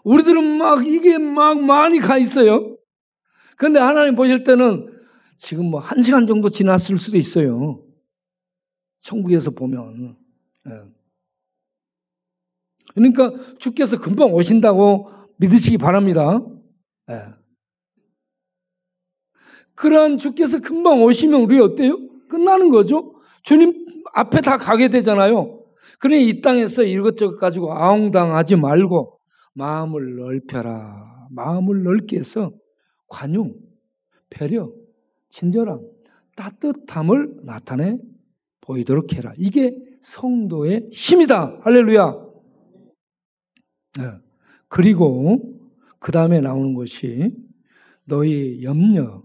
우리들은 이게 많이 가 있어요. 그런데 하나님 보실 때는 지금 1시간 정도 지났을 수도 있어요. 천국에서 보면. 그러니까 주께서 금방 오신다고 믿으시기 바랍니다. 그러한 주께서 금방 오시면 우리 어때요? 끝나는 거죠. 주님 앞에 다 가게 되잖아요. 그래 이 땅에서 이것저것 가지고 아웅당하지 말고 마음을 넓혀라. 마음을 넓게 해서 관용, 배려, 친절함, 따뜻함을 나타내 보이도록 해라. 이게 성도의 힘이다. 할렐루야. 그리고 그 다음에 나오는 것이 너희 염려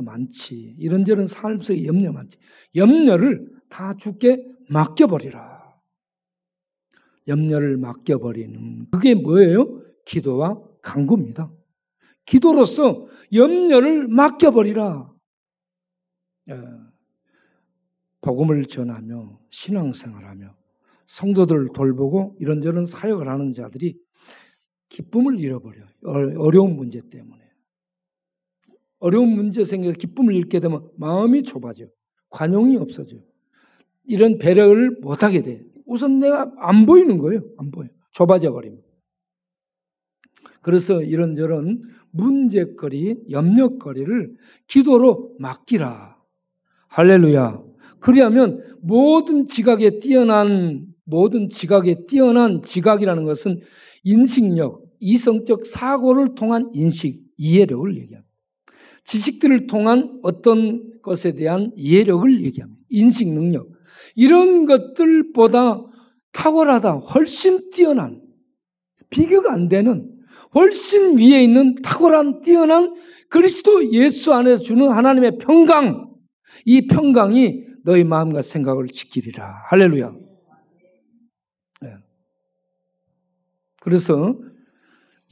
많지. 이런저런 삶 속에 염려 많지. 염려를 다 주께 맡겨버리라. 염려를 맡겨버리는 그게 뭐예요? 기도와 간구입니다. 기도로서 염려를 맡겨버리라. 복음을 전하며 신앙생활하며 성도들을 돌보고 이런저런 사역을 하는 자들이 기쁨을 잃어버려요. 어려운 문제 때문에. 어려운 문제 생겨서 기쁨을 잃게 되면 마음이 좁아져요. 관용이 없어져요. 이런 배려를 못하게 돼요. 우선 내가 안 보이는 거예요. 안 보여. 좁아져 버립니다. 그래서 이런저런 문제거리, 염려거리를 기도로 맡기라. 할렐루야. 그리하면 모든 지각에 뛰어난 지각이라는 것은 인식력, 이성적 사고를 통한 인식, 이해력을 얘기합니다. 지식들을 통한 어떤 것에 대한 이해력을 얘기합니다. 인식 능력. 이런 것들보다 탁월하다, 훨씬 뛰어난, 비교가 안 되는, 훨씬 위에 있는 탁월한, 뛰어난 그리스도 예수 안에서 주는 하나님의 평강, 이 평강이 너희 마음과 생각을 지키리라. 할렐루야. 네. 그래서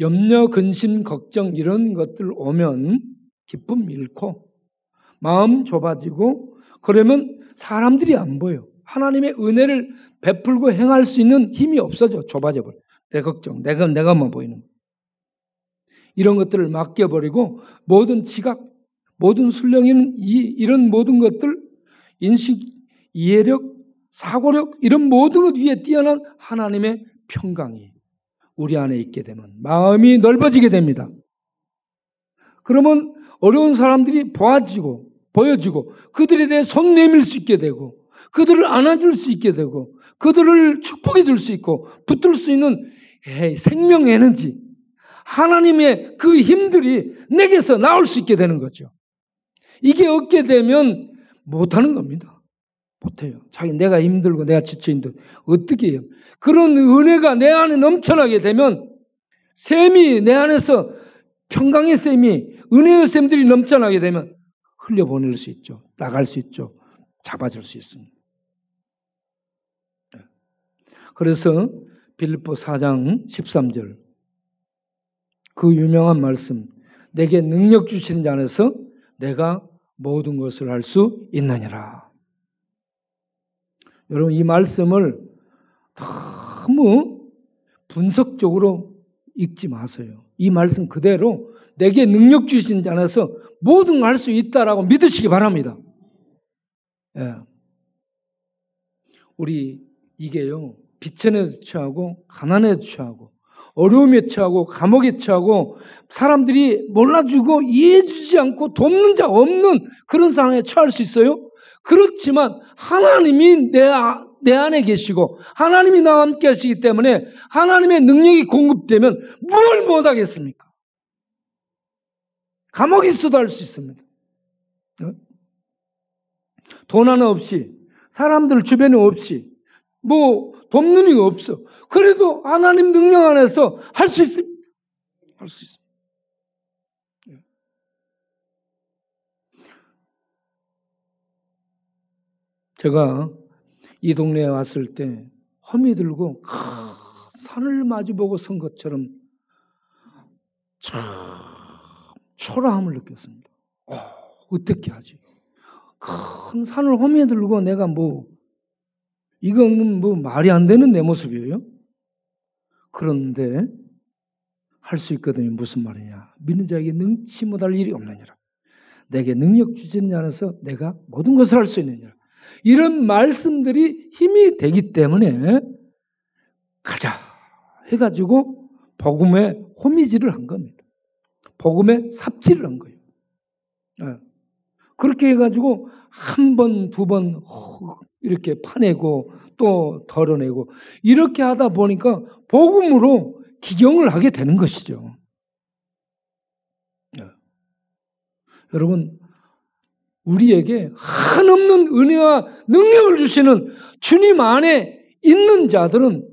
염려, 근심, 걱정 이런 것들 오면 기쁨 잃고 마음 좁아지고 그러면 사람들이 안 보여. 하나님의 은혜를 베풀고 행할 수 있는 힘이 없어져. 좁아져 버려. 내 걱정, 내가만 보이는. 이런 것들을 맡겨버리고 모든 지각, 모든 순령이는 이런 모든 것들, 인식, 이해력, 사고력 이런 모든 것 위에 뛰어난 하나님의 평강이 우리 안에 있게 되면 마음이 넓어지게 됩니다. 그러면 어려운 사람들이 보여지고 그들에 대해 손 내밀 수 있게 되고 그들을 안아줄 수 있게 되고 그들을 축복해 줄 수 있고 붙들 수 있는 생명 에너지 하나님의 그 힘들이 내게서 나올 수 있게 되는 거죠. 이게 없게 되면 못하는 겁니다. 못해요. 내가 힘들고 내가 지쳐있는데 어떻게 해요? 그런 은혜가 내 안에 넘쳐나게 되면 샘이 내 안에서 평강의 샘이 은혜의 샘들이 넘쳐나게 되면 흘려보낼 수 있죠. 나갈 수 있죠. 잡아줄 수 있습니다. 그래서 빌립보 4장 13절 그 유명한 말씀 내게 능력 주시는 자 안에서 내가 모든 것을 할 수 있느니라. 여러분 이 말씀을 너무 분석적으로 읽지 마세요. 이 말씀 그대로 내게 능력 주신 자 안에서 모든 걸 할 수 있다라고 믿으시기 바랍니다. 예. 우리 이게요 비천에도 처하고 가난에도 처하고 어려움에 처하고 감옥에 처하고 사람들이 몰라주고 이해해주지 않고 돕는 자 없는 그런 상황에 처할 수 있어요. 그렇지만 하나님이 내 안에 계시고 하나님이 나와 함께 하시기 때문에 하나님의 능력이 공급되면 뭘 못하겠습니까? 감옥에 있어도 할 수 있습니다. 돈 하나 없이 사람들 주변에 없이 돕는 이가 없어. 그래도 하나님 능력 안에서 할 수 있습니다. 할 수 있습니다. 제가 이 동네에 왔을 때 허미 들고 큰 산을 마주보고 선 것처럼 참 초라함을 느꼈습니다. 어떻게 하지? 큰 산을 허미에 들고 내가 이건 말이 안 되는 내 모습이에요. 그런데 할 수 있거든요. 무슨 말이냐? 믿는 자에게 능치 못할 일이 없느니라. 내게 능력 주시는 자 안에서 내가 모든 것을 할 수 있느니라. 이런 말씀들이 힘이 되기 때문에 가자 해가지고 복음의 호미질을 한 겁니다. 복음의 삽질을 한 거예요. 그렇게 해가지고 한 번, 두 번 이렇게 파내고 또 덜어내고 이렇게 하다 보니까 복음으로 기경을 하게 되는 것이죠. 여러분 우리에게 한없는 은혜와 능력을 주시는 주님 안에 있는 자들은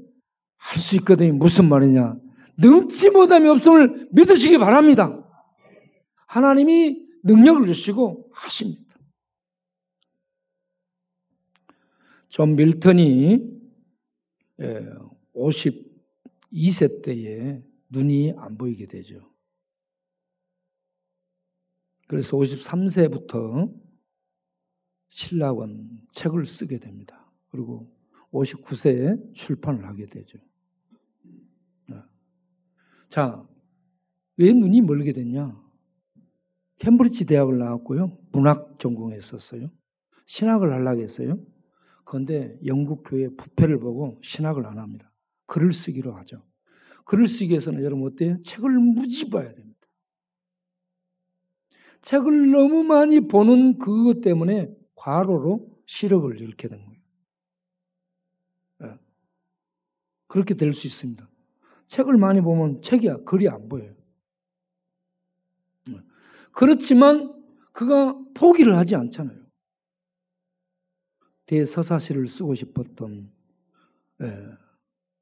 할 수 있거든요. 무슨 말이냐? 능치 못함이 없음을 믿으시기 바랍니다. 하나님이 능력을 주시고 하십니다. 존 밀턴이 52세 때에 눈이 안 보이게 되죠. 그래서 53세부터 신학원 책을 쓰게 됩니다. 그리고 59세에 출판을 하게 되죠. 자, 왜 눈이 멀게 됐냐? 캠브리지 대학을 나왔고요. 문학 전공했었어요. 신학을 하려고 했어요. 그런데 영국 교회 부패를 보고 신학을 안 합니다. 글을 쓰기로 하죠. 글을 쓰기 위해서는 여러분 어때요? 책을 무지 봐야 됩니다. 책을 너무 많이 보는 그것 때문에 과로로 시력을 잃게 된 거예요. 그렇게 될 수 있습니다. 책을 많이 보면 글이 안 보여요. 그렇지만 그가 포기를 하지 않잖아요. 대서사시를 쓰고 싶었던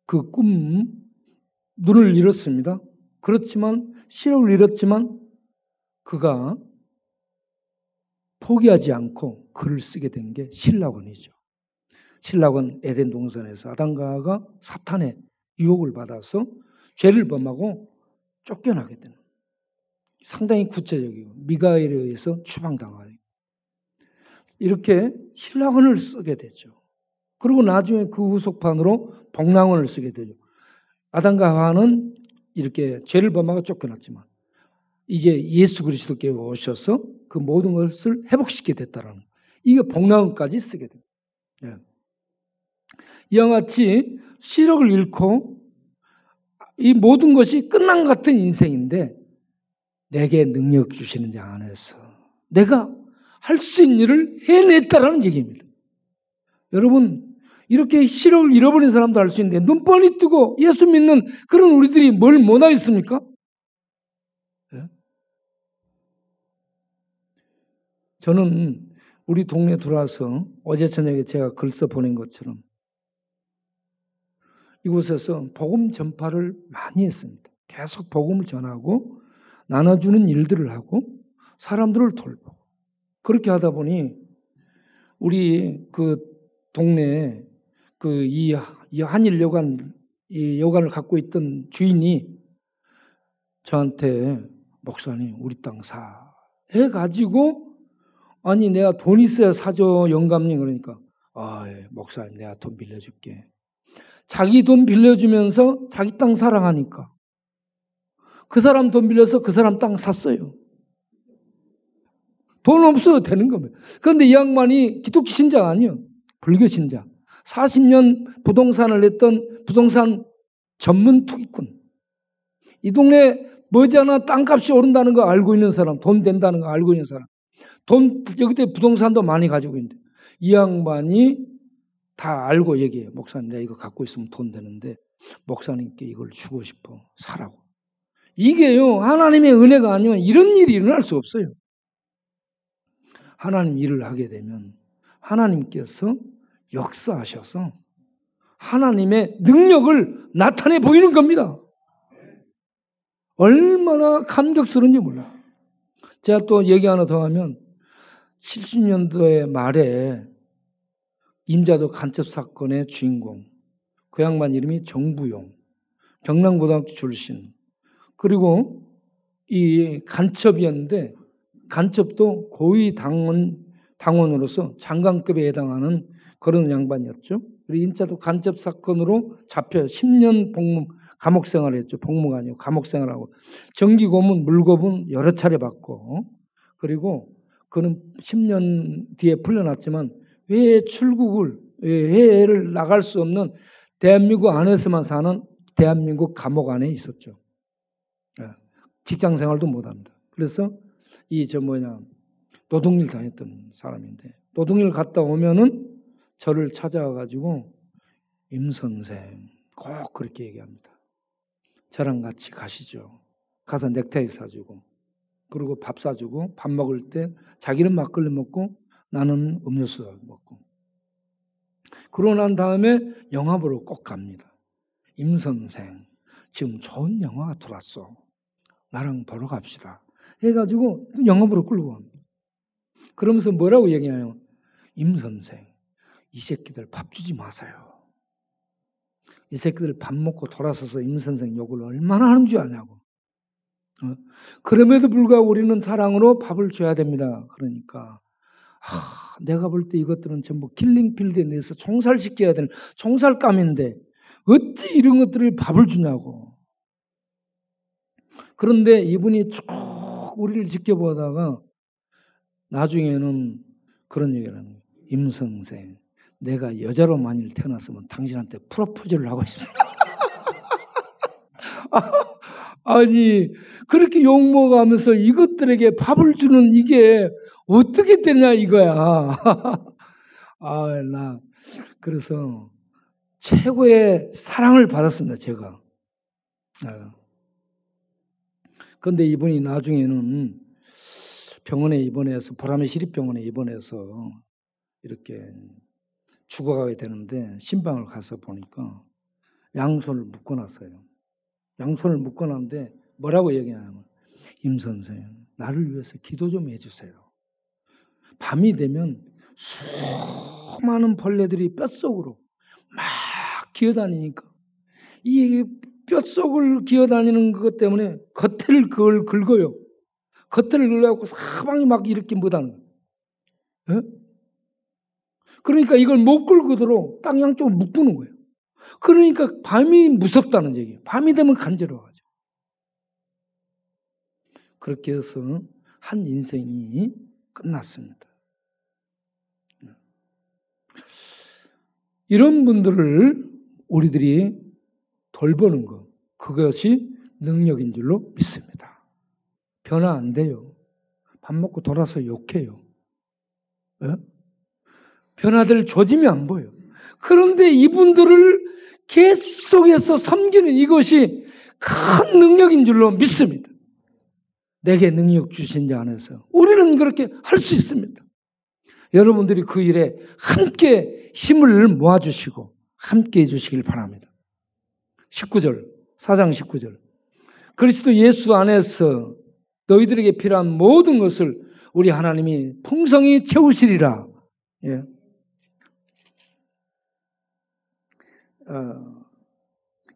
그 꿈, 눈을 잃었습니다. 그렇지만 시력을 잃었지만 그가 포기하지 않고 글을 쓰게 된 게 신라곤이죠. 신라곤 에덴 동산에서 아담과 하와가 사탄의 유혹을 받아서 죄를 범하고 쫓겨나게 되는, 상당히 구체적이고 미가엘에 의해서 추방당하고 이렇게 신라곤을 쓰게 되죠. 그리고 나중에 그 후속판으로 복랑원을 쓰게 되죠. 아담과 하와는 이렇게 죄를 범하고 쫓겨났지만 이제 예수 그리스도께 오셔서 그 모든 것을 회복시키게 됐다라는 거예요. 이게 복랑원까지 쓰게 됩니다. 이와 같이 시력을 잃고 이 모든 것이 끝난 것 같은 인생인데 내게 능력 주시는 자 안에서 내가 할 수 있는 일을 해냈다라는 얘기입니다. 여러분, 이렇게 시력을 잃어버린 사람도 할 수 있는데 눈 뻔히 뜨고 예수 믿는 그런 우리들이 뭘 못하겠습니까? 저는 우리 동네 들어와서 어제 저녁에 제가 글 써 보낸 것처럼 이곳에서 복음 전파를 많이 했습니다. 계속 복음을 전하고 나눠주는 일들을 하고 사람들을 돌보고 그렇게 하다 보니 우리 그 동네에 이 한일 여관, 이 여관을 갖고 있던 주인이 저한테 목사님 우리 땅 사 해가지고 아니 내가 돈 있어야 사줘 영감님 그러니까 목사님 내가 돈 빌려줄게. 자기 돈 빌려주면서 자기 땅 사랑하니까 그 사람 돈 빌려서 그 사람 땅 샀어요. 돈 없어도 되는 겁니다. 그런데 이 양반이 기독교 신자가 아니에요. 불교 신자. 40년 부동산을 했던 부동산 전문 투기꾼. 이 동네 머지않아 땅값이 오른다는 거 알고 있는 사람, 돈 된다는 거 알고 있는 사람. 여기에 부동산도 많이 가지고 있는데 이 양반이 다 알고 얘기해요. 목사님 내가 이거 갖고 있으면 돈 되는데 목사님께 이걸 주고 싶어. 사라고. 이게요. 하나님의 은혜가 아니면 이런 일이 일어날 수 없어요. 하나님 일을 하게 되면 하나님께서 역사하셔서 하나님의 능력을 나타내 보이는 겁니다. 얼마나 감격스러운지 몰라요. 제가 또 얘기 하나 더 하면 70년도의 말에 임자도 간첩 사건의 주인공 그 양반 이름이 정부용 경남고등학교 출신 그리고 이 간첩이었는데 간첩도 고위 당원으로서 장관급에 해당하는 그런 양반이었죠. 그리고 인자도 간첩 사건으로 잡혀 10년 감옥 생활을 했죠. 복무가 아니고 감옥 생활하고 정기 고문, 물고문 여러 차례 받고 그리고 그는 10년 뒤에 풀려났지만 해외를 나갈 수 없는 대한민국 안에서만 사는 대한민국 감옥 안에 있었죠. 직장 생활도 못합니다. 그래서 노동일 다녔던 사람인데 노동일 갔다 오면은 저를 찾아와가지고 임 선생 꼭 그렇게 얘기합니다. 저랑 같이 가시죠. 가서 넥타이 사주고 그리고 밥 사주고 밥 먹을 때 자기는 막걸리 먹고 나는 음료수 먹고 그러고 난 다음에 영화 보러 꼭 갑니다. 임 선생 지금 좋은 영화가 들어왔어. 나랑 보러 갑시다. 해가지고 영화 보러 끌고 갑니다. 그러면서 뭐라고 얘기해요? 임 선생, 이 새끼들 밥 주지 마세요. 이 새끼들 밥 먹고 돌아서서 임 선생 욕을 얼마나 하는 줄 아냐고. 그럼에도 불구하고 우리는 사랑으로 밥을 줘야 됩니다. 그러니까 내가 볼 때 이것들은 전부 킬링필드에 내서 총살시켜야 되는 총살감인데 어찌 이런 것들을 밥을 주냐고. 그런데 이분이 쭉 우리를 지켜보다가 나중에는 그런 얘기를 하는 거예요. 임 선생, 내가 여자로 만일 태어났으면 당신한테 프로포즈를 하고 싶습니다. 아니 그렇게 욕먹으면서 이것들에게 밥을 주는 이게 어떻게 되냐 이거야. 나 그래서 최고의 사랑을 받았습니다, 제가. 그런데 이분이 나중에는 병원에 입원해서 보라매 시립병원에 입원해서 이렇게 죽어가게 되는데 신방을 가서 보니까 양손을 묶어놨어요. 양손을 묶어놨는데 뭐라고 얘기하냐면 임 선생, 나를 위해서 기도 좀 해주세요. 밤이 되면 수많은 벌레들이 뼛속으로 막 기어다니니까 이 뼛속을 기어다니는 것 때문에 겉을 그걸 긁어요. 겉을 긁어갖고 사방이 막 이렇게 못하는 거예요. 그러니까 이걸 못 긁도록 땅 양쪽으로 묶는 거예요. 그러니까 밤이 무섭다는 얘기예요. 밤이 되면 간지러워하죠. 그렇게 해서 한 인생이 끝났습니다. 이런 분들을 우리들이 돌보는 것, 그것이 능력인 줄로 믿습니다. 변화 안 돼요. 밥 먹고 돌아서 욕해요. 변화될 조짐이 안 보여요. 그런데 이분들을 계속해서 섬기는 이것이 큰 능력인 줄로 믿습니다. 내게 능력 주신 자 안에서 우리는 그렇게 할 수 있습니다. 여러분들이 그 일에 함께 힘을 모아주시고 함께 해주시길 바랍니다. 19절, 4장 19절. 그리스도 예수 안에서 너희들에게 필요한 모든 것을 우리 하나님이 풍성히 채우시리라. 예.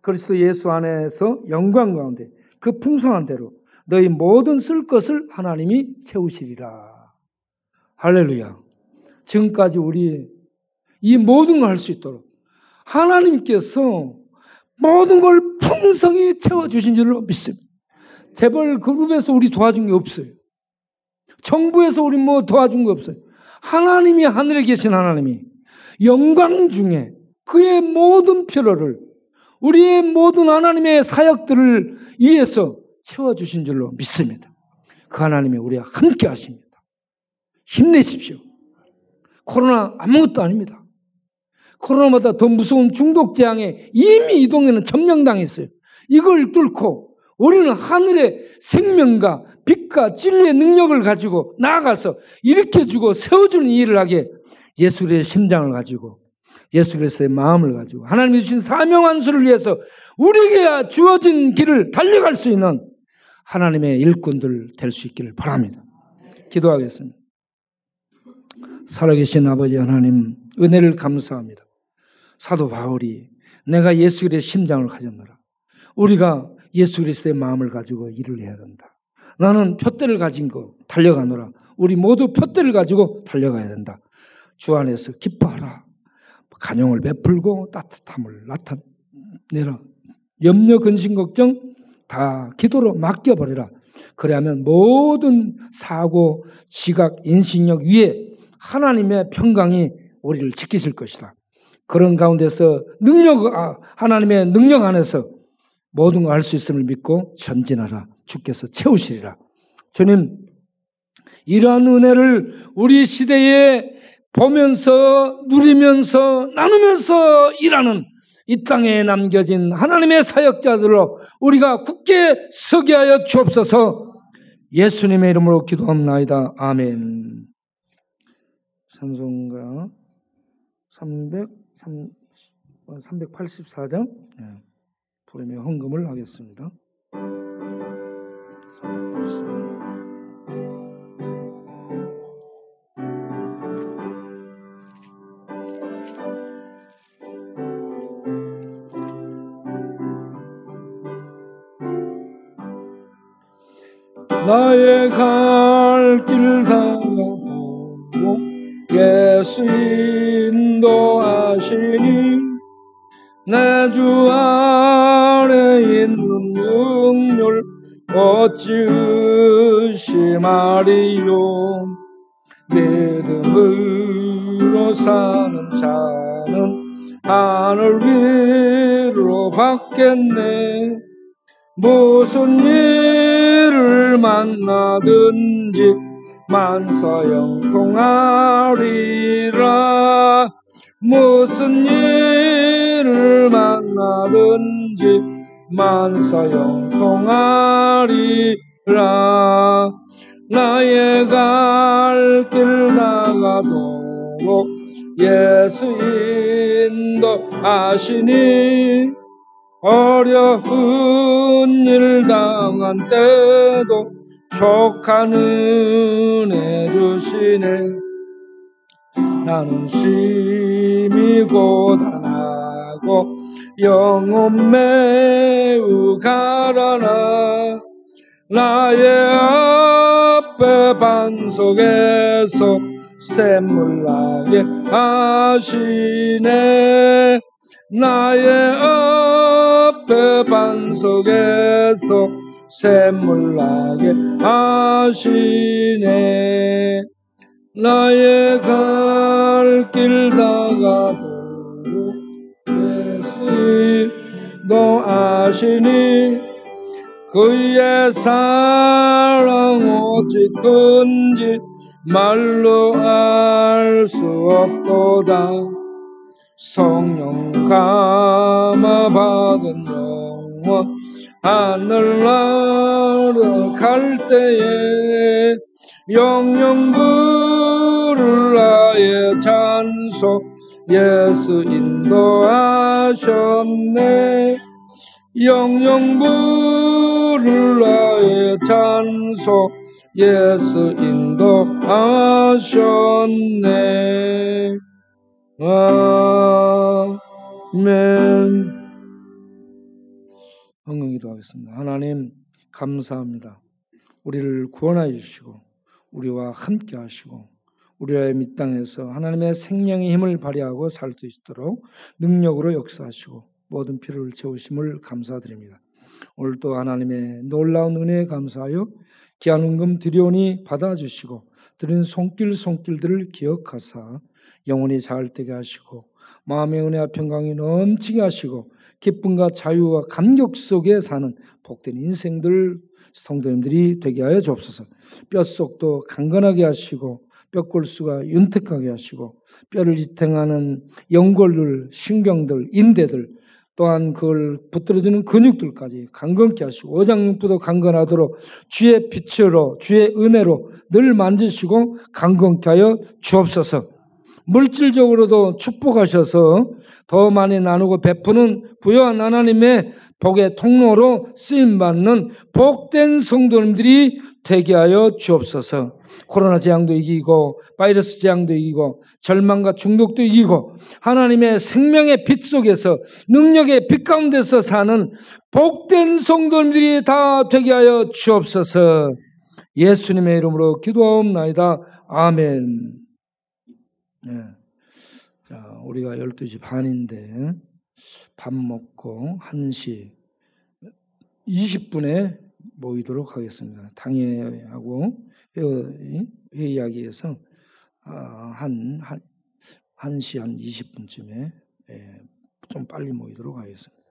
그리스도 예수 안에서 영광 가운데 그 풍성한 대로 너희 모든 쓸 것을 하나님이 채우시리라. 할렐루야. 지금까지 우리 이 모든 걸 할 수 있도록 하나님께서 모든 걸 풍성히 채워주신 줄로 믿습니다. 재벌 그룹에서 우리 도와준 게 없어요. 정부에서 우리 뭐 도와준 게 없어요. 하나님이 하늘에 계신 하나님이 영광 중에 그의 모든 필요를 우리의 모든 하나님의 사역들을 위해서 채워주신 줄로 믿습니다. 그 하나님이 우리와 함께 하십니다. 힘내십시오. 코로나 아무것도 아닙니다. 코로나보다 더 무서운 중독 재앙에 이미 이 동네는 점령당했어요. 이걸 뚫고 우리는 하늘의 생명과 빛과 진리의 능력을 가지고 나아가서 일으켜주고 세워주는 일을 하게 예수 그리스도의 심장을 가지고 예수 그리스도의 마음을 가지고 하나님이 주신 사명 안수를 위해서 우리에게 주어진 길을 달려갈 수 있는 하나님의 일꾼들 될 수 있기를 바랍니다. 기도하겠습니다. 살아계신 아버지 하나님 은혜를 감사합니다. 사도 바울이 내가 예수 그리스도의 심장을 가졌노라. 우리가 예수 그리스도의 마음을 가지고 일을 해야 된다. 나는 표대를 가진 거 달려가노라. 우리 모두 표대를 가지고 달려가야 된다. 주 안에서 기뻐하라. 간용을 베풀고 따뜻함을 나타내라. 염려, 근심, 걱정 다 기도로 맡겨버려라. 그래야면 모든 사고, 지각, 인식력 위에 하나님의 평강이 우리를 지키실 것이다. 그런 가운데서 하나님의 능력 안에서 모든 걸 할 수 있음을 믿고 전진하라. 주께서 채우시리라. 주님, 이러한 은혜를 우리 시대에 보면서 누리면서 나누면서 일하는 이 땅에 남겨진 하나님의 사역자들로 우리가 굳게 서게 하여 주옵소서. 예수님의 이름으로 기도합나이다. 아멘. 찬송가 384장 부르며 헌금을 하겠습니다. 나의 갈 길 다가고 예수 인도하시니 내 주 안에 있는 능률 어찌 의심하리요. 믿음으로 사는 자는 하늘 위로 받겠네. 무슨 일을 만나든지 만사형통하리라. 무슨 일을 만나든지 만사형통하리라. 나의 갈 길 다가도록 예수 인도하시니 어려운 일 당한 때도 족한 은혜 주시네. 나는 심히 고단하고 영혼 매우 가라나. 나의 앞에 반석에서 샘물 나게 하시네. 나의 앞에 반석에서 샘물 나게 하시네. 나의 갈 길 다가도록 예수 인도하시니 그의 사랑 어찌 큰지 말로 알 수 없도다. 성령 감화 받은 영혼 하늘나라 갈 때에 영영 부를 나의 찬송 예수 인도하셨네. 영영 부를 나의 찬송 예수 인도하셨네. 아멘. 헌금기도 하겠습니다. 하나님 감사합니다. 우리를 구원하여 주시고 우리와 함께 하시고 우리의 밑땅에서 하나님의 생명의 힘을 발휘하고 살 수 있도록 능력으로 역사하시고 모든 필요를 채우심을 감사드립니다. 오늘도 하나님의 놀라운 은혜에 감사하여 귀한 헌금 드리오니 받아주시고 드린 손길들을 기억하사 영혼이 자을되게 하시고 마음의 은혜와 평강이 넘치게 하시고 기쁨과 자유와 감격 속에 사는 복된 인생들 성도님들이 되게 하여 주옵소서. 뼛속도 강건하게 하시고 뼈골수가 윤택하게 하시고 뼈를 지탱하는 연골들, 신경들, 인대들 또한 그걸 붙들어주는 근육들까지 강건케 하시고 어장육부도 강건하도록 주의 빛으로 주의 은혜로 늘 만지시고 강건케 하여 주옵소서. 물질적으로도 축복하셔서 더 많이 나누고 베푸는 부요한 하나님의 복의 통로로 쓰임받는 복된 성도님들이 되게 하여 주옵소서. 코로나 재앙도 이기고 바이러스 재앙도 이기고 절망과 중독도 이기고 하나님의 생명의 빛 속에서 능력의 빛 가운데서 사는 복된 성도님들이 다 되게 하여 주옵소서. 예수님의 이름으로 기도하옵나이다. 아멘. 네. 자, 우리가 12시 반인데 밥 먹고 1시 20분에 모이도록 하겠습니다. 당회하고 회의하기 위해서 1시 한 20분쯤에 좀 빨리 모이도록 하겠습니다.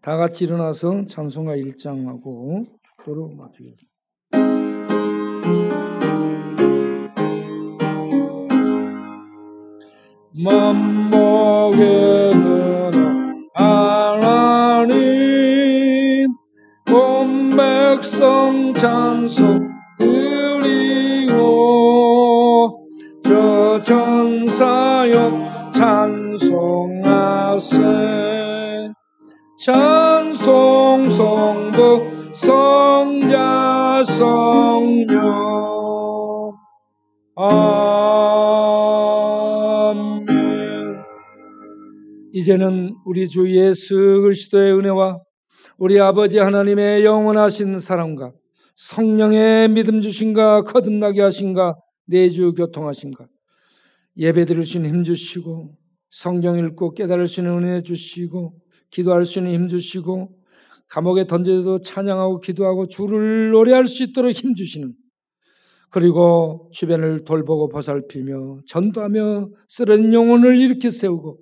다 같이 일어나서 찬송가 1장하고 도로 마치겠습니다. 맘먹에는 하나님 온 백성 찬송 드리고 저 전사역 찬송하세 찬송 송 성부 성자 성령 아멘. 이제는 우리 주 예수 그리스도의 은혜와 우리 아버지 하나님의 영원하신 사랑과 성령의 믿음 주신가 거듭나게 하신가 내주 교통하신가 예배 드릴 수 있는 힘 주시고 성경 읽고 깨달을 수 있는 은혜 주시고 기도할 수 있는 힘 주시고 감옥에 던져도 찬양하고 기도하고 주를 노래할 수 있도록 힘 주시는, 그리고 주변을 돌보고 보살피며 전도하며 쓰러진 영혼을 일으켜 세우고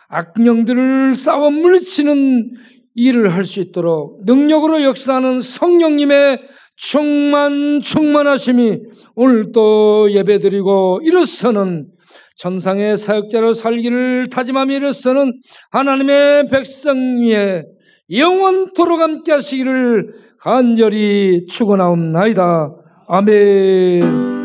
악령들을 싸워 물리치는 일을 할 수 있도록 능력으로 역사하는 성령님의 충만하심이 오늘 또 예배드리고 일어서는 전상의 사역자로 살기를 다짐하며 일어서는 하나님의 백성 위에 영원토록 함께 하시기를 간절히 축원하옵나이다. 아멘.